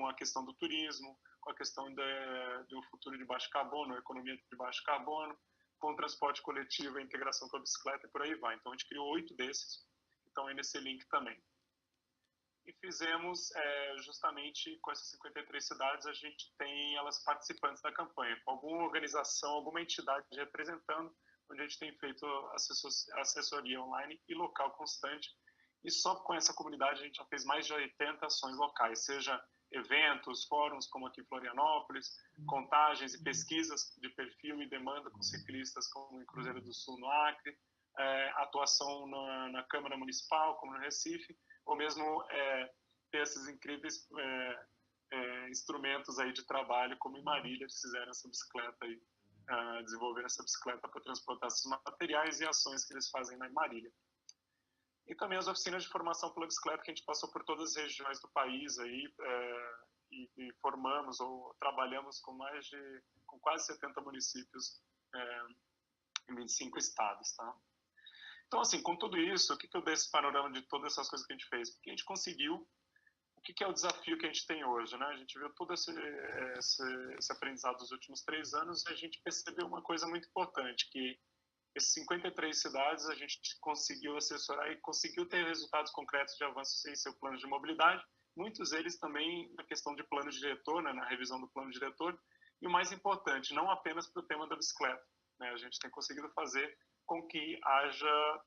a questão do turismo, com a questão do futuro de baixo carbono, economia de baixo carbono, com o transporte coletivo, a integração com a bicicleta e por aí vai. Então a gente criou 8 desses, que estão aí nesse link também. E fizemos, justamente com essas 53 cidades, a gente tem elas participantes da campanha, com alguma organização, alguma entidade representando, onde a gente tem feito assessoria online e local constante. E só com essa comunidade a gente já fez mais de 80 ações locais, seja eventos, fóruns como aqui em Florianópolis, contagens e pesquisas de perfil e demanda com ciclistas como em Cruzeiro do Sul, no Acre, atuação na Câmara Municipal, como no Recife, ou mesmo ter esses incríveis instrumentos aí de trabalho, como em Marília, eles fizeram essa bicicleta aí, desenvolveram essa bicicleta para transportar esses materiais e ações que eles fazem na Marília. E também as oficinas de formação pela bicicleta, que a gente passou por todas as regiões do país aí, e formamos ou trabalhamos com quase 70 municípios em 25 estados, tá? Então, assim, com tudo isso, o que eu dei esse panorama de todas essas coisas que a gente fez? Porque a gente conseguiu, o que é o desafio que a gente tem hoje, né? A gente viu todo esse aprendizado dos últimos 3 anos e a gente percebeu uma coisa muito importante, que esses 53 cidades a gente conseguiu assessorar e conseguiu ter resultados concretos de avanços em seu plano de mobilidade, muitos deles também na questão de plano diretor, né, na revisão do plano diretor, e o mais importante, não apenas para o tema da bicicleta, né? A gente tem conseguido fazer com que haja,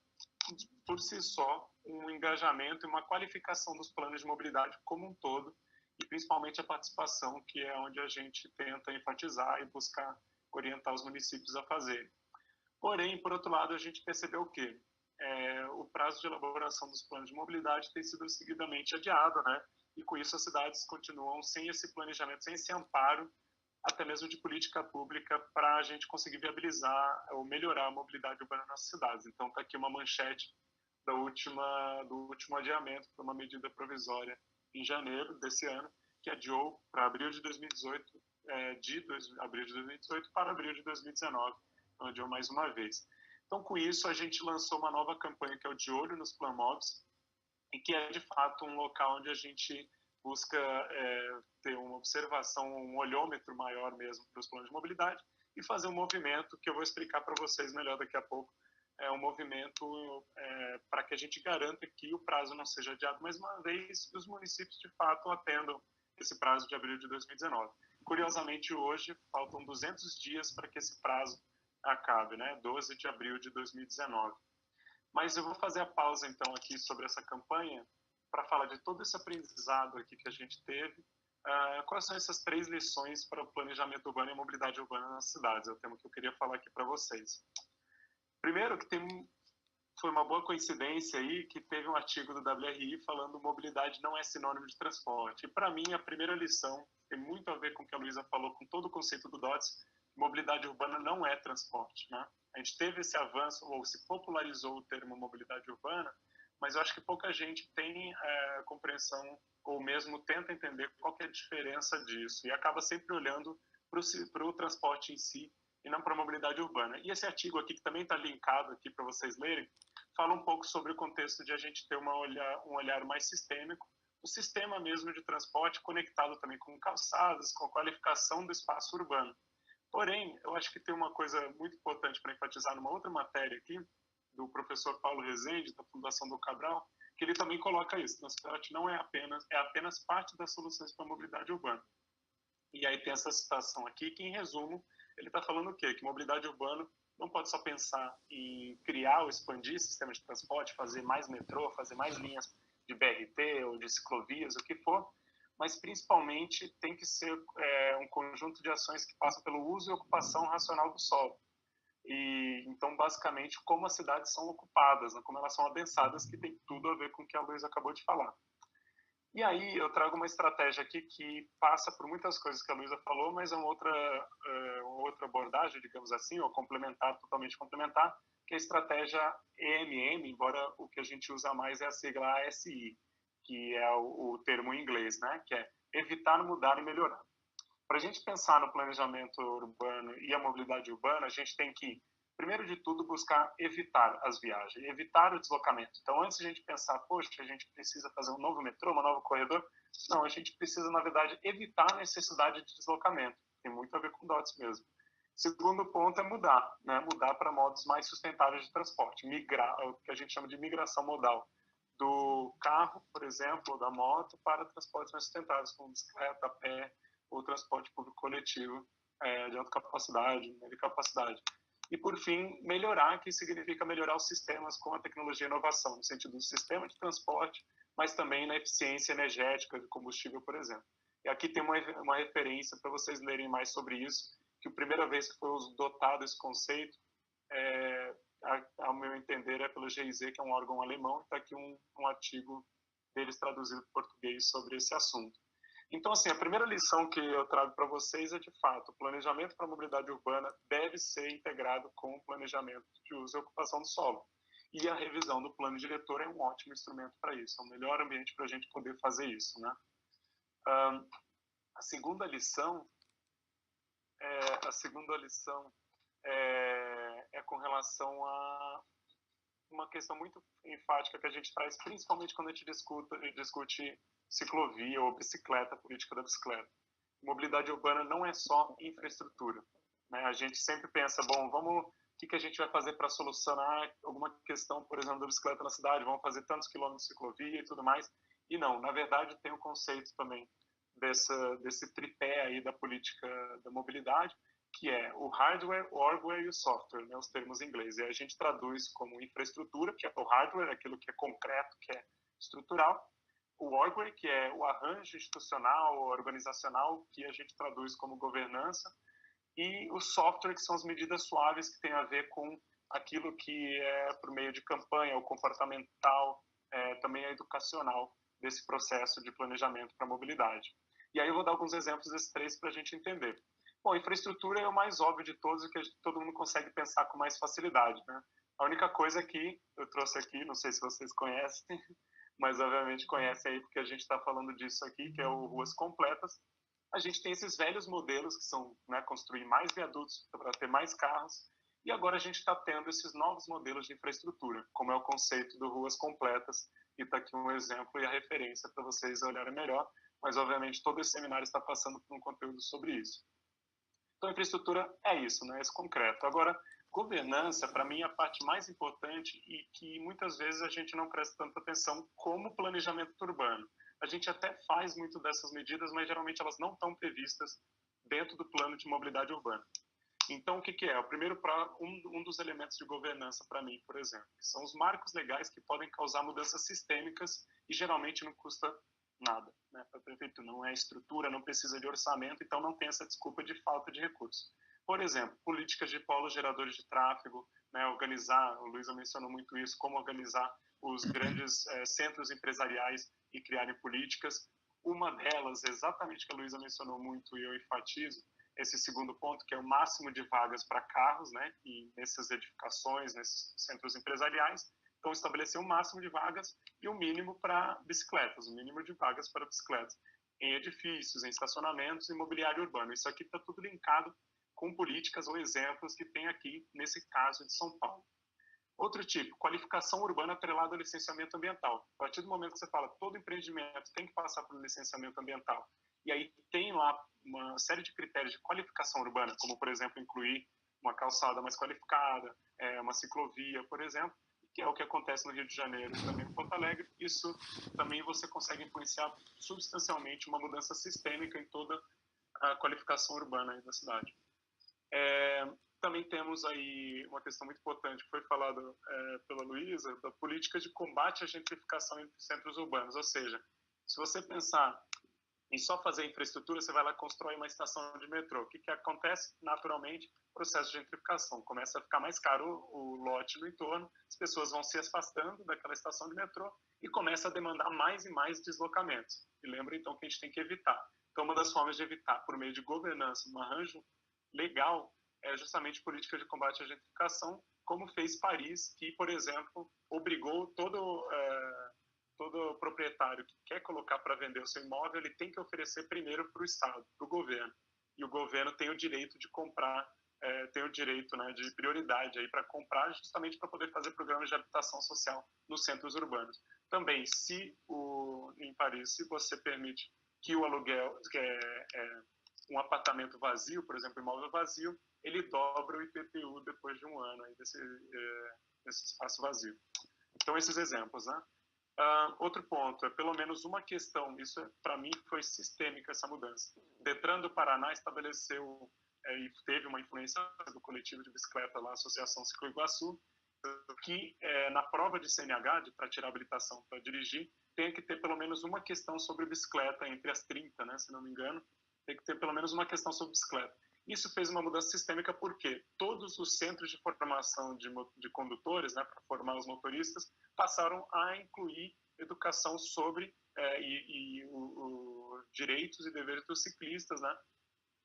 por si só, um engajamento e uma qualificação dos planos de mobilidade como um todo, e principalmente a participação, que é onde a gente tenta enfatizar e buscar orientar os municípios a fazerem. Porém, por outro lado, a gente percebeu o quê? o prazo de elaboração dos planos de mobilidade tem sido seguidamente adiado, né? E com isso as cidades continuam sem esse planejamento, sem esse amparo, até mesmo de política pública, para a gente conseguir viabilizar ou melhorar a mobilidade urbana nas cidades. Então está aqui uma manchete do último adiamento para uma medida provisória em janeiro desse ano, que adiou para abril de 2018, abril de 2018 para abril de 2019, então adiou mais uma vez. Então, com isso, a gente lançou uma nova campanha que é o De Olho nos Planmobs, e que é, de fato, um local onde a gente busca ter uma observação, um olhômetro maior mesmo para os planos de mobilidade e fazer um movimento que eu vou explicar para vocês melhor daqui a pouco. É um movimento para que a gente garanta que o prazo não seja adiado mais uma vez e os municípios, de fato, atendam esse prazo de abril de 2019. Curiosamente, hoje, faltam 200 dias para que esse prazo acabe, né? 12 de abril de 2019. Mas eu vou fazer a pausa, então, aqui sobre essa campanha para falar de todo esse aprendizado aqui que a gente teve. Quais são essas 3 lições para o planejamento urbano e a mobilidade urbana nas cidades? É o tema que eu queria falar aqui para vocês. Primeiro, que foi uma boa coincidência aí que teve um artigo do WRI falando que mobilidade não é sinônimo de transporte. E para mim, a primeira lição tem muito a ver com o que a Luísa falou, com todo o conceito do DOTS. Mobilidade urbana não é transporte, né? A gente teve esse avanço, ou se popularizou o termo mobilidade urbana, mas eu acho que pouca gente tem compreensão, ou mesmo tenta entender qual que é a diferença disso, e acaba sempre olhando para o transporte em si, e não para a mobilidade urbana. E esse artigo aqui, que também está linkado aqui para vocês lerem, fala um pouco sobre o contexto de a gente ter um olhar mais sistêmico, o sistema mesmo de transporte conectado também com calçadas, com a qualificação do espaço urbano. Porém, eu acho que tem uma coisa muito importante para enfatizar numa outra matéria aqui, do professor Paulo Rezende, da Fundação do Cabral, que ele também coloca isso. Transporte não é apenas parte das soluções para a mobilidade urbana. E aí tem essa citação aqui, que em resumo, ele está falando o quê? Que mobilidade urbana não pode só pensar em criar ou expandir sistemas de transporte, fazer mais metrô, fazer mais linhas de BRT ou de ciclovias, o que for, mas principalmente tem que ser um conjunto de ações que passam pelo uso e ocupação racional do solo. E então, basicamente, como as cidades são ocupadas, né, como elas são adensadas, que tem tudo a ver com o que a Luísa acabou de falar. E aí eu trago uma estratégia aqui que passa por muitas coisas que a Luísa falou, mas é uma outra abordagem, digamos assim, ou complementar, totalmente complementar, que é a estratégia EMM, embora o que a gente usa mais é a sigla ASI, que é o termo em inglês, né? Que é evitar, mudar e melhorar. Para a gente pensar no planejamento urbano e a mobilidade urbana, a gente tem que, primeiro de tudo, buscar evitar as viagens, evitar o deslocamento. Então, antes de a gente pensar, poxa, a gente precisa fazer um novo metrô, um novo corredor, não, a gente precisa, na verdade, evitar a necessidade de deslocamento. Tem muito a ver com DOTS mesmo. Segundo ponto é mudar, né? Mudar para modos mais sustentáveis de transporte, migrar, o que a gente chama de migração modal, do carro, por exemplo, ou da moto, para transportes mais sustentáveis, como bicicleta, a pé, ou transporte público coletivo de alta capacidade, média capacidade. E, por fim, melhorar, que significa melhorar os sistemas com a tecnologia e inovação, no sentido do sistema de transporte, mas também na eficiência energética de combustível, por exemplo. E aqui tem uma referência para vocês lerem mais sobre isso, que a primeira vez que foi dotado esse conceito, ao meu entender, é pelo GIZ, que é um órgão alemão, e está aqui um artigo deles traduzido para português sobre esse assunto. Então, assim, a primeira lição que eu trago para vocês é, de fato, o planejamento para a mobilidade urbana deve ser integrado com o planejamento de uso e ocupação do solo. E a revisão do plano diretor é um ótimo instrumento para isso, é o melhor ambiente para a gente poder fazer isso, né? A segunda lição é com relação a uma questão muito enfática que a gente traz, principalmente quando a gente discute ciclovia ou bicicleta, política da bicicleta. Mobilidade urbana não é só infraestrutura, né? A gente sempre pensa, bom, o que a gente vai fazer para solucionar alguma questão, por exemplo, da bicicleta na cidade? Vamos fazer tantos quilômetros de ciclovia e tudo mais? E não, na verdade tem o conceito também desse tripé aí da política da mobilidade, que é o hardware, o hardware e o software, né, os termos em inglês. E a gente traduz como infraestrutura, que é o hardware, aquilo que é concreto, que é estrutural. O hardware, que é o arranjo institucional, organizacional, que a gente traduz como governança. E o software, que são as medidas suaves, que tem a ver com aquilo que é por meio de campanha, o comportamental, também a educacional desse processo de planejamento para a mobilidade. E aí eu vou dar alguns exemplos desses três para a gente entender. Bom, infraestrutura é o mais óbvio de todos, que todo mundo consegue pensar com mais facilidade, né? A única coisa que eu trouxe aqui, não sei se vocês conhecem, mas obviamente conhecem aí porque a gente está falando disso aqui, que é o Ruas Completas. A gente tem esses velhos modelos que são, né, construir mais viadutos para ter mais carros, e agora a gente está tendo esses novos modelos de infraestrutura, como é o conceito do Ruas Completas, e está aqui um exemplo e a referência para vocês olharem melhor, mas obviamente todo esse seminário está passando por um conteúdo sobre isso. Então, infraestrutura é isso, né, esse concreto. Agora, governança, para mim, é a parte mais importante e que muitas vezes a gente não presta tanta atenção como planejamento urbano. A gente até faz muito dessas medidas, mas geralmente elas não estão previstas dentro do plano de mobilidade urbana. Então, o que é? O primeiro, um dos elementos de governança para mim, por exemplo, que são os marcos legais que podem causar mudanças sistêmicas e geralmente não custa nada, né? Para o prefeito não é estrutura, não precisa de orçamento, então não tem essa desculpa de falta de recursos. Por exemplo, políticas de polos geradores de tráfego, né? Organizar, o Luísa mencionou muito isso, como organizar os grandes centros empresariais e criarem políticas. Uma delas, exatamente que a Luísa mencionou muito e eu enfatizo, esse segundo ponto, que é o máximo de vagas para carros, né, e nessas edificações, nesses centros empresariais. Então, estabelecer um máximo de vagas e um mínimo para bicicletas, um mínimo de vagas para bicicletas em edifícios, em estacionamentos e mobiliário urbano. Isso aqui está tudo linkado com políticas ou exemplos que tem aqui, nesse caso de São Paulo. Outro tipo, qualificação urbana atrelada ao licenciamento ambiental. A partir do momento que você fala todo empreendimento tem que passar por um licenciamento ambiental, e aí tem lá uma série de critérios de qualificação urbana, como, por exemplo, incluir uma calçada mais qualificada, uma ciclovia, por exemplo, que é o que acontece no Rio de Janeiro e também em Porto Alegre. Isso também você consegue influenciar substancialmente uma mudança sistêmica em toda a qualificação urbana aí da cidade. Também temos aí uma questão muito importante que foi falada pela Luísa, da política de combate à gentrificação entre centros urbanos. Ou seja, se você pensar em só fazer infraestrutura, você vai lá e constrói uma estação de metrô. O que acontece? Naturalmente, processo de gentrificação. Começa a ficar mais caro o lote no entorno, as pessoas vão se afastando daquela estação de metrô e começa a demandar mais e mais deslocamentos. E lembra, então, que a gente tem que evitar. Então, uma das formas de evitar, por meio de governança, um arranjo legal, é justamente política de combate à gentrificação, como fez Paris, que, por exemplo, obrigou todo proprietário que quer colocar para vender o seu imóvel, ele tem que oferecer primeiro para o Estado, para o governo. E o governo tem o direito de comprar, tem o direito, né, de prioridade aí para comprar, justamente para poder fazer programas de habitação social nos centros urbanos. Também, em Paris, se você permite que o aluguel, que um apartamento vazio, por exemplo, imóvel vazio, ele dobra o IPTU depois de um ano aí desse espaço vazio. Então, esses exemplos, né? Outro ponto, é pelo menos uma questão, isso para mim foi sistêmica essa mudança. Detran do Paraná estabeleceu e teve uma influência do coletivo de bicicleta lá, Associação Ciclo Iguaçu, que na prova de CNH, para tirar habilitação para dirigir, tem que ter pelo menos uma questão sobre bicicleta entre as 30, né, se não me engano, tem que ter pelo menos uma questão sobre bicicleta. Isso fez uma mudança sistêmica porque todos os centros de formação de condutores, né, para formar os motoristas, passaram a incluir educação sobre os direitos e deveres dos ciclistas, né,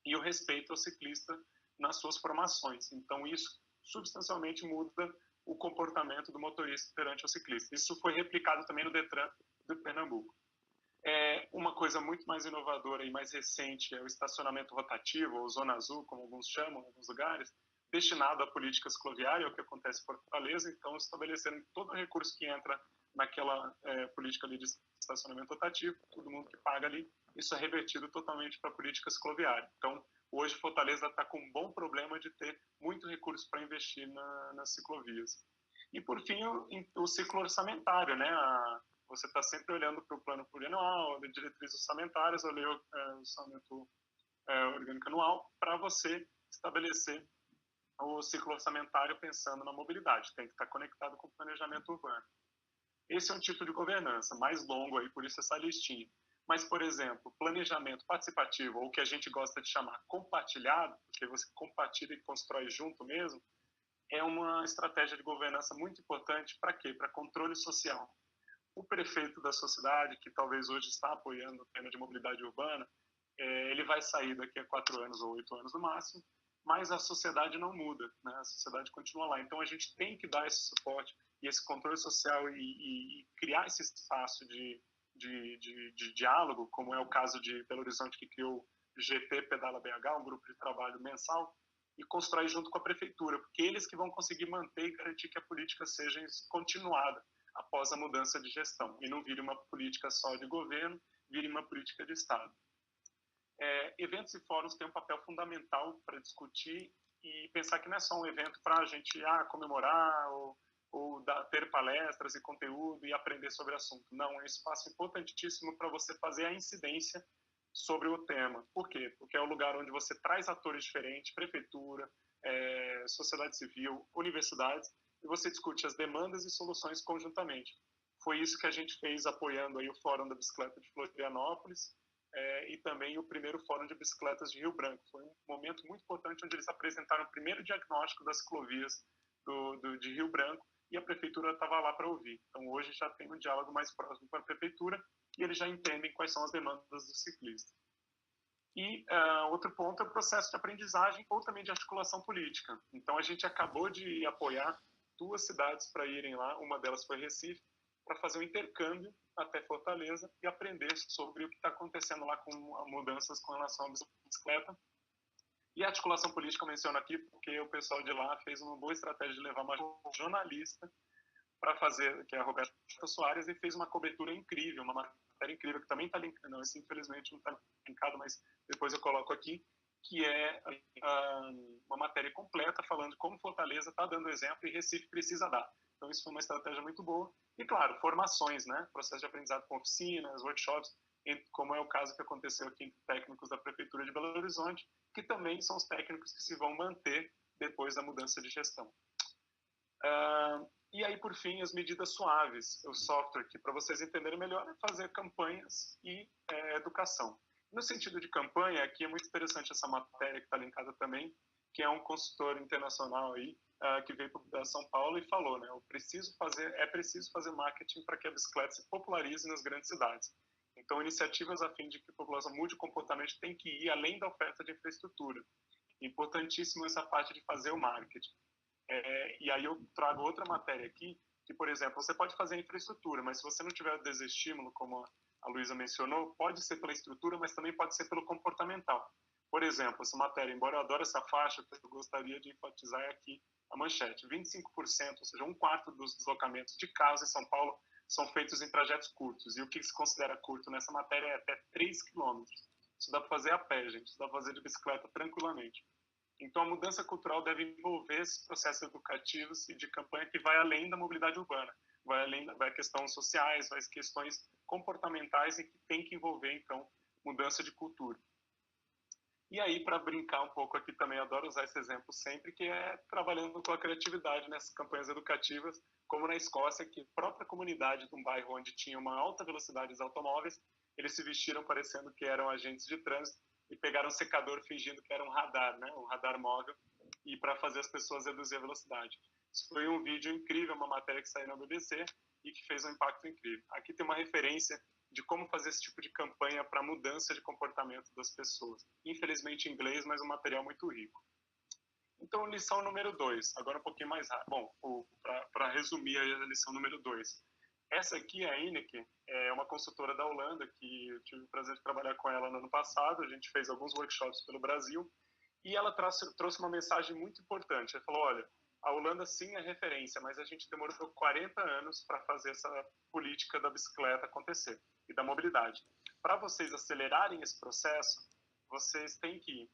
e o respeito ao ciclista nas suas formações. Então, isso substancialmente muda o comportamento do motorista perante o ciclista. Isso foi replicado também no Detran de Pernambuco. Uma coisa muito mais inovadora e mais recente é o estacionamento rotativo, ou Zona Azul, como alguns chamam em alguns lugares, destinado à política cicloviária, é o que acontece em Fortaleza. Então, estabeleceram todo o recurso que entra naquela política ali de estacionamento rotativo, todo mundo que paga ali, isso é revertido totalmente para a política cicloviária. Então, hoje Fortaleza está com um bom problema de ter muito recurso para investir nas ciclovias. E, por fim, o ciclo orçamentário, né? Você está sempre olhando para o plano plurianual, de diretrizes orçamentárias, ou o orçamento orgânico anual, para você estabelecer o ciclo orçamentário pensando na mobilidade. Tem que estar conectado com o planejamento urbano. Esse é um tipo de governança mais longo, aí, por isso essa listinha. Mas, por exemplo, planejamento participativo, ou o que a gente gosta de chamar compartilhado, porque você compartilha e constrói junto mesmo, é uma estratégia de governança muito importante para quê? Para controle social. O prefeito da sociedade, que talvez hoje está apoiando o tema de mobilidade urbana, ele vai sair daqui a 4 anos ou 8 anos no máximo, mas a sociedade não muda, né? A sociedade continua lá. Então a gente tem que dar esse suporte e esse controle social e criar esse espaço de diálogo, como é o caso de Belo Horizonte, que criou o GT Pedala BH, um grupo de trabalho mensal, e constrói junto com a prefeitura, porque eles que vão conseguir manter e garantir que a política seja continuada após a mudança de gestão, e não vire uma política só de governo, vire uma política de Estado. Eventos e fóruns têm um papel fundamental para discutir e pensar que não é só um evento para a gente comemorar ou ter palestras e conteúdo e aprender sobre o assunto. Não, é um espaço importantíssimo para você fazer a incidência sobre o tema. Por quê? Porque é o lugar onde você traz atores diferentes, prefeitura, sociedade civil, universidades, e você discute as demandas e soluções conjuntamente. Foi isso que a gente fez apoiando aí o Fórum da Bicicleta de Florianópolis e também o primeiro Fórum de Bicicletas de Rio Branco. Foi um momento muito importante onde eles apresentaram o primeiro diagnóstico das ciclovias de Rio Branco e a prefeitura estava lá para ouvir. Então hoje já tem um diálogo mais próximo com a prefeitura e eles já entendem quais são as demandas do ciclista. E outro ponto é o processo de aprendizagem ou também de articulação política. Então a gente acabou de apoiar 2 cidades para irem lá, uma delas foi Recife, para fazer um intercâmbio até Fortaleza e aprender sobre o que está acontecendo lá com mudanças com relação à bicicleta. E a articulação política eu menciono aqui porque o pessoal de lá fez uma boa estratégia de levar uma jornalista para fazer, que é a Roberta Soares, e fez uma cobertura incrível, uma matéria incrível, que também está linkada, não, esse infelizmente não está linkado, mas depois eu coloco aqui, que é uma matéria completa falando de como Fortaleza está dando exemplo e Recife precisa dar. Então isso foi uma estratégia muito boa. E claro, formações, né? Processo de aprendizado com oficinas, workshops, como é o caso que aconteceu aqui entre técnicos da Prefeitura de Belo Horizonte, que também são os técnicos que se vão manter depois da mudança de gestão. E aí, por fim, as medidas suaves, o software, que para vocês entenderem melhor é fazer campanhas e educação. No sentido de campanha, aqui é muito interessante essa matéria que está linkada também, que é um consultor internacional aí, que veio para São Paulo e falou, né, é preciso fazer marketing para que a bicicleta se popularize nas grandes cidades. Então, iniciativas a fim de que a população mude o comportamento tem que ir além da oferta de infraestrutura. Importantíssimo essa parte de fazer o marketing. E aí eu trago outra matéria aqui, que, por exemplo, você pode fazer a infraestrutura, mas se você não tiver o desestímulo, como a Luísa mencionou, pode ser pela estrutura, mas também pode ser pelo comportamental. Por exemplo, essa matéria, embora eu adore essa faixa, eu gostaria de enfatizar aqui a manchete. 25%, ou seja, 1/4 dos deslocamentos de carros em São Paulo são feitos em trajetos curtos. E o que se considera curto nessa matéria é até 3 quilômetros. Isso dá para fazer a pé, gente. Isso dá para fazer de bicicleta tranquilamente. Então, a mudança cultural deve envolver esses processos educativos e de campanha que vai além da mobilidade urbana, vai questões sociais, vai questões comportamentais e que tem que envolver, então, mudança de cultura. E aí, para brincar um pouco aqui também, adoro usar esse exemplo sempre, que é trabalhando com a criatividade nessas campanhas educativas, como na Escócia, que a própria comunidade de um bairro onde tinha uma alta velocidade dos automóveis, eles se vestiram parecendo que eram agentes de trânsito e pegaram um secador fingindo que era um radar, né, um radar móvel, e para fazer as pessoas reduzir a velocidade. Isso foi um vídeo incrível, uma matéria que saiu na BBC e que fez um impacto incrível. Aqui tem uma referência de como fazer esse tipo de campanha para mudança de comportamento das pessoas. Infelizmente em inglês, mas um material muito rico. Então, lição número 2, agora um pouquinho mais rápido. Bom, para resumir a lição número 2. Essa aqui, a Ineke, é uma consultora da Holanda, que eu tive o prazer de trabalhar com ela no ano passado, a gente fez alguns workshops pelo Brasil, e ela trouxe uma mensagem muito importante. Ela falou, olha, a Holanda sim é referência, mas a gente demorou 40 anos para fazer essa política da bicicleta acontecer e da mobilidade. Para vocês acelerarem esse processo, vocês têm que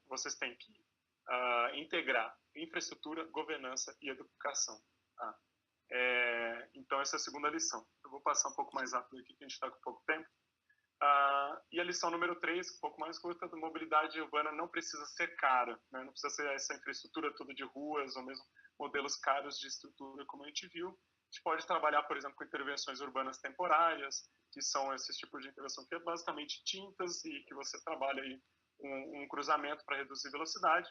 vocês têm que integrar infraestrutura, governança e educação. Tá? Então, essa é a segunda lição. Eu vou passar um pouco mais rápido aqui, que a gente está com pouco tempo. E a lição número 3, um pouco mais curta, a mobilidade urbana não precisa ser cara, né? Não precisa ser essa infraestrutura toda de ruas ou mesmo modelos caros de estrutura, como a gente viu. A gente pode trabalhar, por exemplo, com intervenções urbanas temporárias, que são esses tipos de intervenção que é basicamente tintas e que você trabalha aí um cruzamento para reduzir velocidade.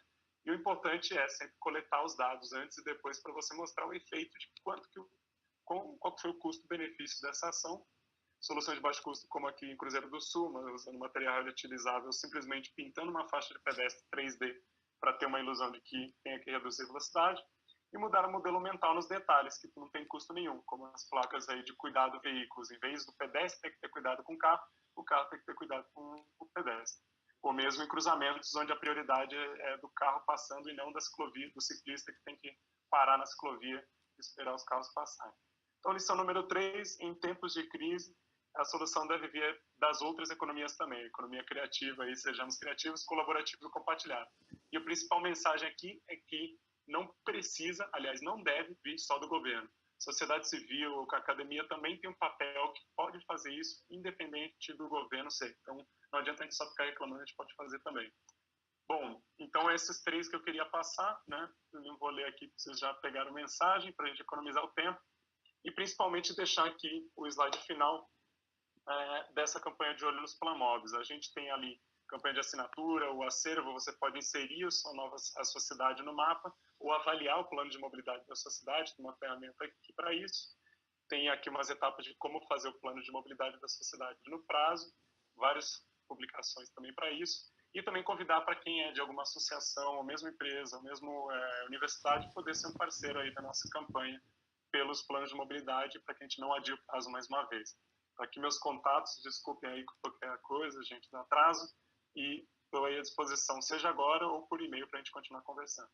E o importante é sempre coletar os dados antes e depois para você mostrar o efeito de qual foi o custo-benefício dessa ação. Soluções de baixo custo, como aqui em Cruzeiro do Sul, usando material reutilizável, simplesmente pintando uma faixa de pedestre 3D para ter uma ilusão de que tem que reduzir a velocidade, e mudar o modelo mental nos detalhes, que não tem custo nenhum, como as placas aí de cuidado veículos. Em vez do pedestre ter que ter cuidado com o carro tem que ter cuidado com o pedestre. Ou mesmo em cruzamentos onde a prioridade é do carro passando e não da ciclovia, do ciclista que tem que parar na ciclovia e esperar os carros passarem. Então, lição número 3, em tempos de crise, a solução deve vir das outras economias também, economia criativa, aí sejamos criativos, colaborativo e compartilhado. E a principal mensagem aqui é que não precisa, aliás, não deve vir só do governo. Sociedade civil, a academia também tem um papel que pode fazer isso, independente do governo ser. Então, não adianta a gente só ficar reclamando, a gente pode fazer também. Bom, então esses 3 que eu queria passar, né? Eu não vou ler aqui, vocês já pegaram mensagem para a gente economizar o tempo. E principalmente deixar aqui o slide final dessa campanha de Olho nos Plamobs. A gente tem ali campanha de assinatura, o acervo, você pode inserir a sua cidade no mapa ou avaliar o plano de mobilidade da sua cidade, tem uma ferramenta aqui para isso. Tem aqui umas etapas de como fazer o plano de mobilidade da sua cidade no prazo, várias publicações também para isso. E também convidar para quem é de alguma associação, ou mesmo empresa, ou mesmo universidade, poder ser um parceiro aí da nossa campanha pelos planos de mobilidade, para que a gente não adie o prazo mais uma vez. Aqui meus contatos, desculpem aí qualquer coisa, gente, do atraso, e estou aí à disposição, seja agora ou por e-mail, para a gente continuar conversando.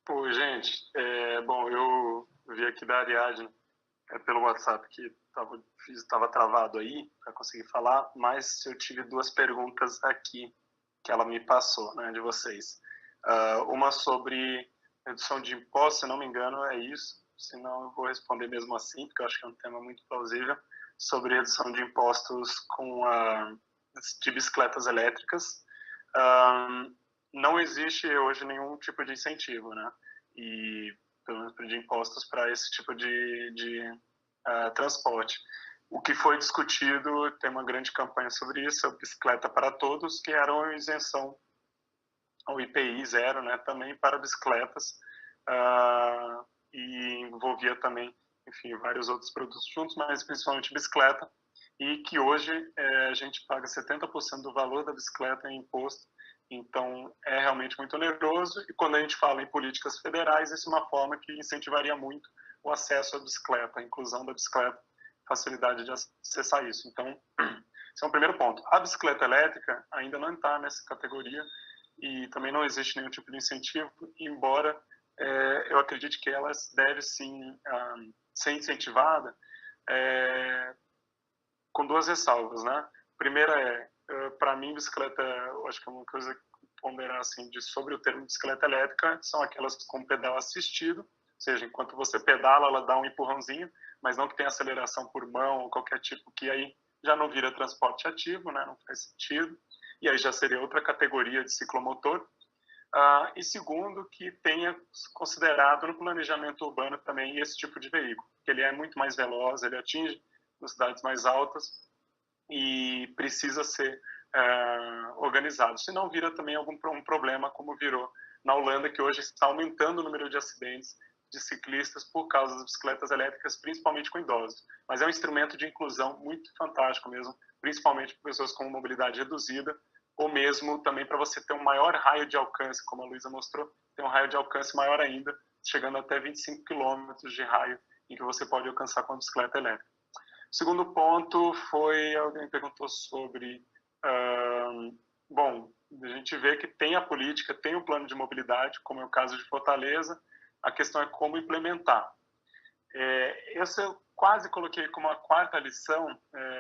Pô, gente, bom, eu vi aqui da Ariadne pelo WhatsApp que estava travado aí para conseguir falar, mas eu tive 2 perguntas aqui que ela me passou, né, de vocês. Uma sobre redução de impostos, se não me engano, é isso. Senão eu vou responder mesmo assim, porque eu acho que é um tema muito plausível, sobre redução de impostos de bicicletas elétricas. Não existe hoje nenhum tipo de incentivo, né? E pelo menos de impostos para esse tipo de transporte. O que foi discutido, tem uma grande campanha sobre isso, a Bicicleta para Todos, que era uma isenção ao IPI zero, né, também para bicicletas, e envolvia também, enfim, vários outros produtos juntos, mas principalmente bicicleta, e que hoje a gente paga 70% do valor da bicicleta em imposto, então é realmente muito oneroso, e quando a gente fala em políticas federais, isso é uma forma que incentivaria muito o acesso à bicicleta, a inclusão da bicicleta, facilidade de acessar isso. Então, esse é um primeiro ponto. A bicicleta elétrica ainda não está nessa categoria, e também não existe nenhum tipo de incentivo, embora eu acredite que ela deve sim ser incentivada com 2 ressalvas, né? Primeira para mim, bicicleta, eu acho que é uma coisa que ponderar assim, sobre o termo bicicleta elétrica, são aquelas com pedal assistido, ou seja, enquanto você pedala, ela dá um empurrãozinho, mas não que tenha aceleração por mão ou qualquer tipo, que aí já não vira transporte ativo, né? Não faz sentido. E aí já seria outra categoria de ciclomotor. E segundo, que tenha considerado no planejamento urbano também esse tipo de veículo, que ele é muito mais veloz, ele atinge velocidades mais altas e precisa ser organizado. Senão vira também um problema, como virou na Holanda, que hoje está aumentando o número de acidentes de ciclistas por causa das bicicletas elétricas, principalmente com idosos. Mas é um instrumento de inclusão muito fantástico mesmo, principalmente para pessoas com mobilidade reduzida, ou mesmo também para você ter um maior raio de alcance, como a Luísa mostrou, tem um raio de alcance maior ainda, chegando até 25 quilômetros de raio em que você pode alcançar com a bicicleta elétrica. O segundo ponto foi, alguém perguntou sobre, bom, a gente vê que tem a política, tem o plano de mobilidade, como é o caso de Fortaleza, a questão é como implementar. Essa eu quase coloquei como a 4ª lição,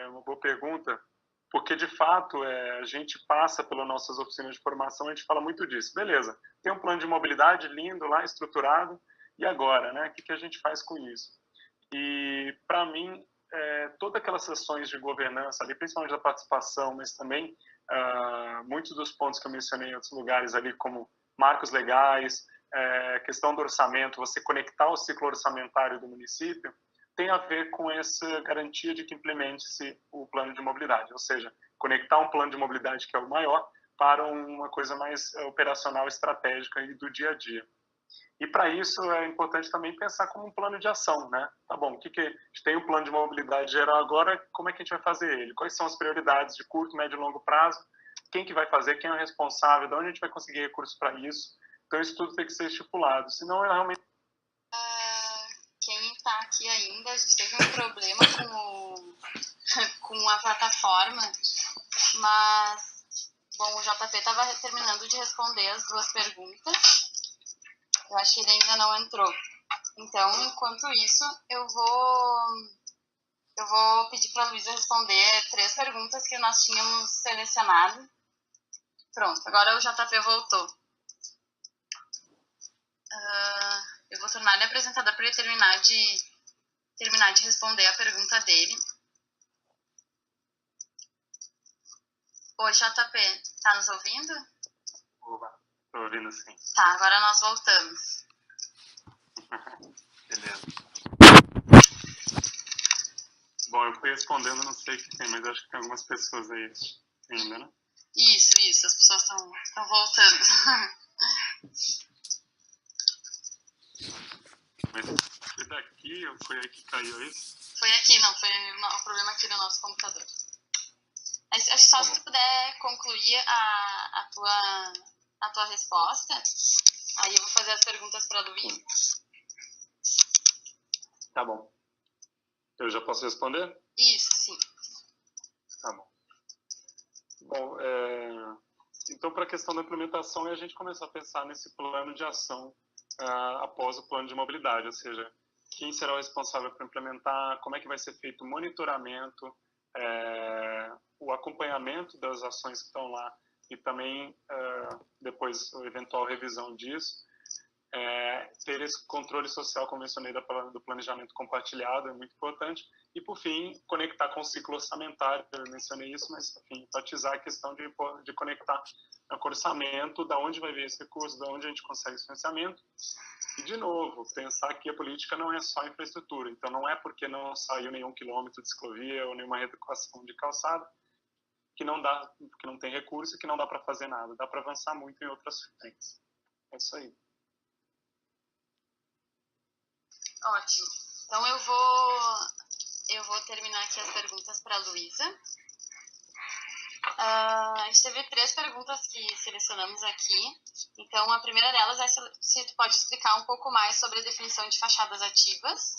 uma boa pergunta, porque de fato a gente passa pelas nossas oficinas de formação, a gente fala muito disso. Beleza, tem um plano de mobilidade lindo lá, estruturado, e agora, né? O que a gente faz com isso? E para mim, todas aquelas sessões de governança ali, principalmente da participação, mas também muitos dos pontos que eu mencionei em outros lugares ali, como marcos legais, questão do orçamento, você conectar o ciclo orçamentário do município, tem a ver com essa garantia de que implemente-se o plano de mobilidade, ou seja, conectar um plano de mobilidade que é o maior para uma coisa mais operacional, estratégica e do dia a dia. E para isso é importante também pensar como um plano de ação, né? Tá bom, a gente tem um plano de mobilidade geral agora, como é que a gente vai fazer ele? Quais são as prioridades de curto, médio e longo prazo? Quem que vai fazer? Quem é o responsável? De onde a gente vai conseguir recursos para isso? Então isso tudo tem que ser estipulado, senão é realmente... Quem está aqui ainda, a gente teve um problema com a plataforma, mas, bom, o JP estava terminando de responder as 2 perguntas. Eu acho que ele ainda não entrou. Então, enquanto isso, eu vou pedir para a Luísa responder 3 perguntas que nós tínhamos selecionado. Pronto, agora o JP voltou. Eu vou tornar ele apresentador para ele terminar de responder a pergunta dele. Oi, JP, tá nos ouvindo? Opa, tô ouvindo sim. Tá, agora nós voltamos. Beleza. Bom, eu fui respondendo, não sei o que tem, mas acho que tem algumas pessoas aí ainda, né? Isso, as pessoas estão voltando. Mas foi daqui ou foi aí que caiu isso? Foi aqui, não, foi o problema aqui do nosso computador. Mas acho que só se tu puder concluir a tua resposta, aí eu vou fazer as perguntas para a Luísa. Tá bom. Eu já posso responder? Isso, sim. Tá bom. Bom, então para a questão da implementação, a gente começou a pensar nesse plano de ação após o plano de mobilidade, ou seja, quem será o responsável por implementar, como é que vai ser feito o monitoramento, o acompanhamento das ações que estão lá e também depois a eventual revisão disso. Ter esse controle social, como mencionei, do planejamento compartilhado é muito importante. E, por fim, conectar com o ciclo orçamentário, eu mencionei isso, mas, enfim, enfatizar a questão de conectar com o orçamento, da onde vai vir esse recurso, da onde a gente consegue esse financiamento. E, de novo, pensar que a política não é só infraestrutura. Então, não é porque não saiu nenhum quilômetro de ciclovia ou nenhuma reeducação de calçada que não tem recurso e que não dá para fazer nada. Dá para avançar muito em outras frentes. É isso aí. Ótimo. Então eu vou terminar aqui as perguntas para a Luísa. A gente teve 3 perguntas que selecionamos aqui. Então a primeira delas é se tu pode explicar um pouco mais sobre a definição de fachadas ativas.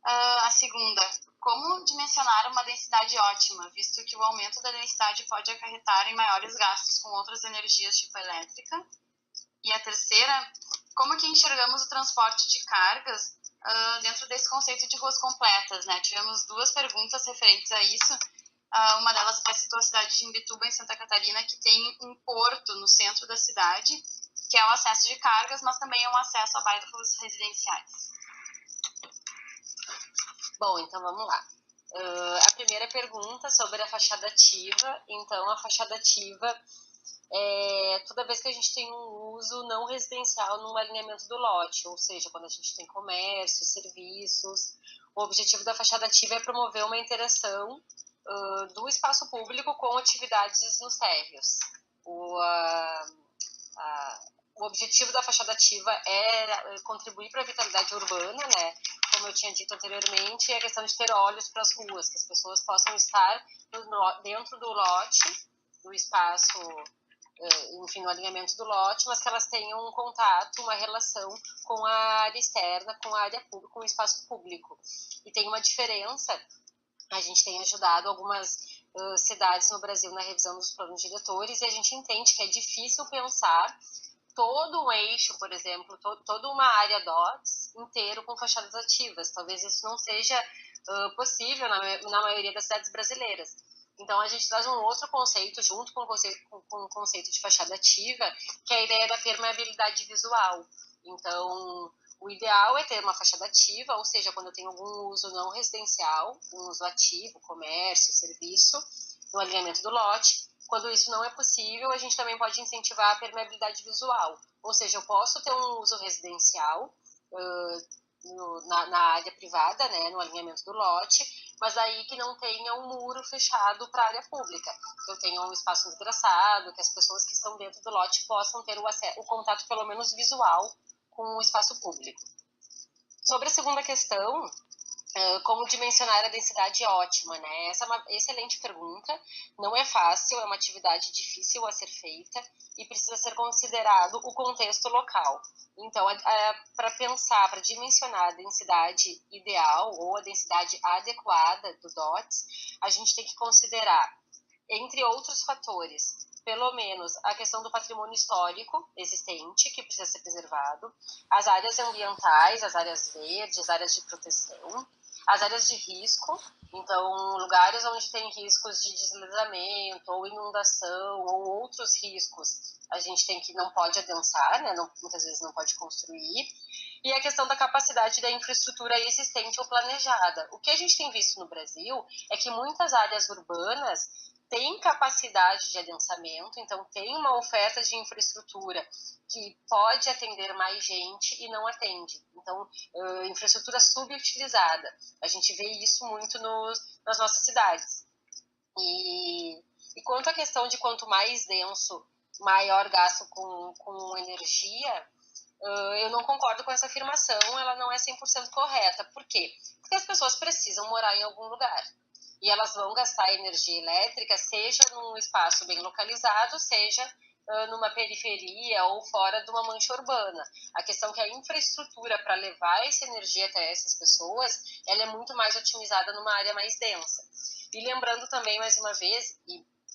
A segunda, como dimensionar uma densidade ótima, visto que o aumento da densidade pode acarretar em maiores gastos com outras energias tipo elétrica. E a terceira, como que enxergamos o transporte de cargas dentro desse conceito de ruas completas, né? Tivemos 2 perguntas referentes a isso. Uma delas até citou a cidade de Imbituba, em Santa Catarina, que tem um porto no centro da cidade, que é o acesso de cargas, mas também é um acesso a bairros residenciais. Bom, então vamos lá. A primeira pergunta sobre a fachada ativa. Então, a fachada ativa toda vez que a gente tem um uso não residencial no alinhamento do lote, ou seja, quando a gente tem comércio, serviços. O objetivo da fachada ativa é promover uma interação do espaço público com atividades nos térreos. O objetivo da fachada ativa é contribuir para a vitalidade urbana, né? Como eu tinha dito anteriormente, é a questão de ter olhos para as ruas, que as pessoas possam estar dentro do lote, do espaço, enfim, no alinhamento do lote, mas que elas tenham um contato, uma relação com a área externa, com a área pública, com o espaço público. E tem uma diferença, a gente tem ajudado algumas cidades no Brasil na revisão dos planos diretores e a gente entende que é difícil pensar todo o eixo, por exemplo, toda uma área DOTS inteiro com fachadas ativas. Talvez isso não seja possível na maioria das cidades brasileiras. Então, a gente traz um outro conceito junto com o conceito de fachada ativa, que é a ideia da permeabilidade visual. Então, o ideal é ter uma fachada ativa, ou seja, quando eu tenho algum uso não residencial, um uso ativo, comércio, serviço, no alinhamento do lote. Quando isso não é possível, a gente também pode incentivar a permeabilidade visual. Ou seja, eu posso ter um uso residencial na área privada, né, no alinhamento do lote, mas aí que não tenha um muro fechado para a área pública, que eu tenha um espaço engraçado, que as pessoas que estão dentro do lote possam ter o contato pelo menos visual com o espaço público. Sobre a segunda questão, como dimensionar a densidade ótima, né? Essa é uma excelente pergunta, não é fácil, é uma atividade difícil a ser feita e precisa ser considerado o contexto local. Então, para pensar, para dimensionar a densidade ideal ou a densidade adequada do DOTS, a gente tem que considerar, entre outros fatores, pelo menos a questão do patrimônio histórico existente, que precisa ser preservado, as áreas ambientais, as áreas verdes, as áreas de proteção, as áreas de risco, então lugares onde tem riscos de deslizamento ou inundação ou outros riscos, a gente não pode adensar, né? Muitas vezes não pode construir. E a questão da capacidade da infraestrutura existente ou planejada. O que a gente tem visto no Brasil é que muitas áreas urbanas têm capacidade de adensamento, então tem uma oferta de infraestrutura que pode atender mais gente e não atende. Então, infraestrutura subutilizada. A gente vê isso muito nas nossas cidades. E quanto à questão de quanto mais denso, maior gasto com energia, eu não concordo com essa afirmação, ela não é 100% correta. Por quê? Porque as pessoas precisam morar em algum lugar. E elas vão gastar energia elétrica, seja num espaço bem localizado, seja numa periferia ou fora de uma mancha urbana. A questão é que a infraestrutura para levar essa energia até essas pessoas, ela é muito mais otimizada numa área mais densa. E lembrando também, mais uma vez,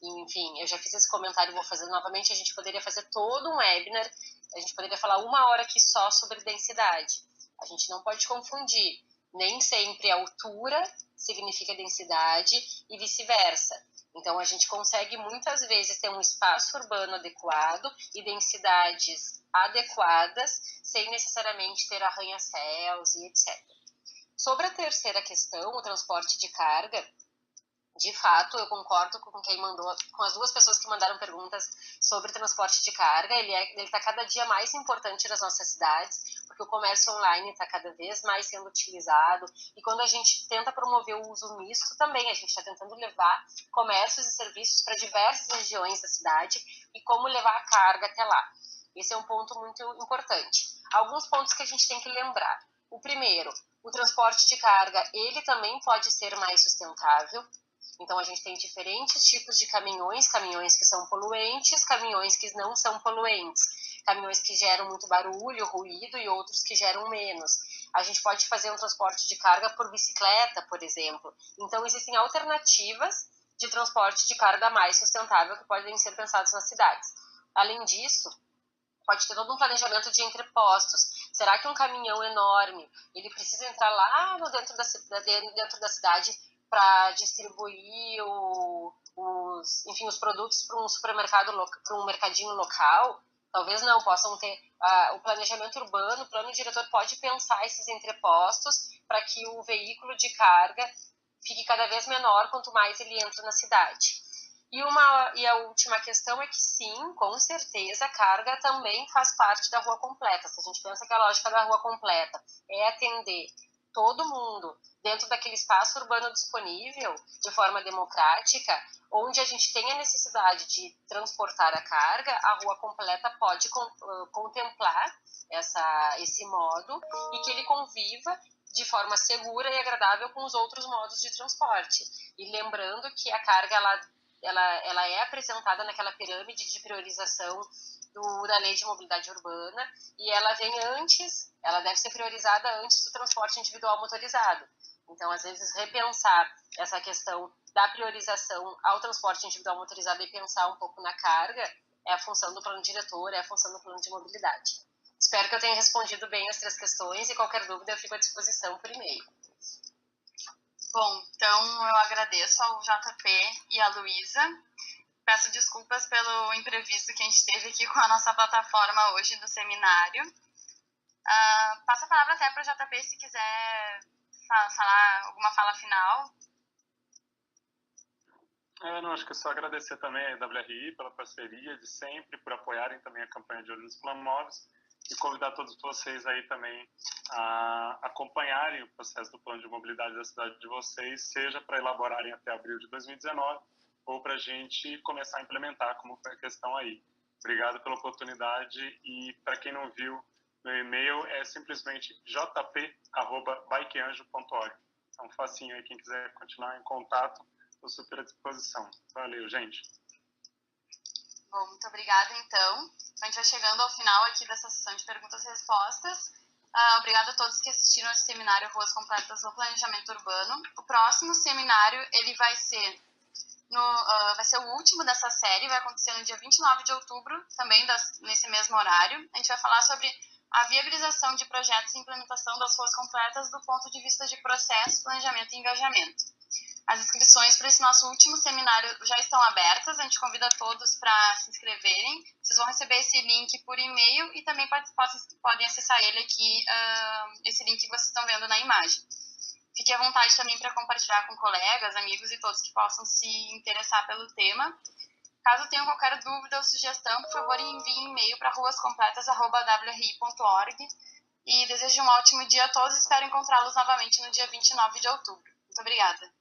enfim, eu já fiz esse comentário e vou fazer novamente, a gente poderia fazer todo um webinar, a gente poderia falar 1 hora aqui só sobre densidade. A gente não pode confundir, nem sempre a altura significa densidade e vice-versa. Então, a gente consegue muitas vezes ter um espaço urbano adequado e densidades adequadas, sem necessariamente ter arranha-céus e etc. Sobre a terceira questão, o transporte de carga, de fato, eu concordo com quem mandou, com as duas pessoas que mandaram perguntas sobre transporte de carga. Ele está cada dia mais importante nas nossas cidades, porque o comércio online está cada vez mais sendo utilizado. E quando a gente tenta promover o uso misto também, a gente está tentando levar comércios e serviços para diversas regiões da cidade e como levar a carga até lá. Esse é um ponto muito importante. Alguns pontos que a gente tem que lembrar. O primeiro, o transporte de carga, ele também pode ser mais sustentável. Então, a gente tem diferentes tipos de caminhões que são poluentes, caminhões que não são poluentes, caminhões que geram muito barulho, ruído e outros que geram menos. A gente pode fazer um transporte de carga por bicicleta, por exemplo. Então, existem alternativas de transporte de carga mais sustentável que podem ser pensadas nas cidades. Além disso, pode ter todo um planejamento de entrepostos. Será que um caminhão enorme, ele precisa entrar lá dentro da cidade para distribuir os produtos para um supermercado, para um mercadinho local? Talvez não, possam ter o planejamento urbano, o plano diretor pode pensar esses entrepostos para que o veículo de carga fique cada vez menor quanto mais ele entra na cidade. E a última questão é que sim, com certeza, a carga também faz parte da rua completa. Se a gente pensa que a lógica da rua completa é atender todo mundo dentro daquele espaço urbano disponível, de forma democrática, onde a gente tem a necessidade de transportar a carga, a rua completa pode contemplar esse modo e que ele conviva de forma segura e agradável com os outros modos de transporte. E lembrando que a carga, ela é apresentada naquela pirâmide de priorização da Lei de Mobilidade Urbana e ela deve ser priorizada antes do transporte individual motorizado. Então, às vezes, repensar essa questão da priorização ao transporte individual motorizado e pensar um pouco na carga é a função do plano diretor, é a função do plano de mobilidade. Espero que eu tenha respondido bem as 3 questões e qualquer dúvida eu fico à disposição por e-mail. Bom, então eu agradeço ao JP e à Luísa. Peço desculpas pelo imprevisto que a gente teve aqui com a nossa plataforma hoje do seminário. Passo a palavra até para o JP se quiser falar alguma fala final. Não, acho que é só agradecer também a WRI pela parceria de sempre, por apoiarem também a campanha de Olho nos Planos Móveis e convidar todos vocês aí também a acompanharem o processo do plano de mobilidade da cidade de vocês, seja para elaborarem até abril de 2019 ou para a gente começar a implementar, como foi a questão aí. Obrigado pela oportunidade e para quem não viu, meu e-mail é simplesmente jp@bikeanjo.org. Então, facinho aí, quem quiser continuar em contato, estou super à disposição. Valeu, gente. Bom, muito obrigada, então. A gente vai chegando ao final aqui dessa sessão de perguntas e respostas. Obrigada a todos que assistiram esse seminário Ruas Completas no Planejamento Urbano. O próximo seminário, ele vai ser o último dessa série, vai acontecer no dia 29 de outubro, também nesse mesmo horário. A gente vai falar sobre a viabilização de projetos e implementação das ruas completas do ponto de vista de processo, planejamento e engajamento. As inscrições para esse nosso último seminário já estão abertas, a gente convida todos para se inscreverem. Vocês vão receber esse link por e-mail e também podem acessar ele aqui, esse link que vocês estão vendo na imagem. Fique à vontade também para compartilhar com colegas, amigos e todos que possam se interessar pelo tema. Caso tenham qualquer dúvida ou sugestão, por favor, enviem e-mail para ruascompletas@wri.org. E desejo um ótimo dia a todos e espero encontrá-los novamente no dia 29 de outubro. Muito obrigada.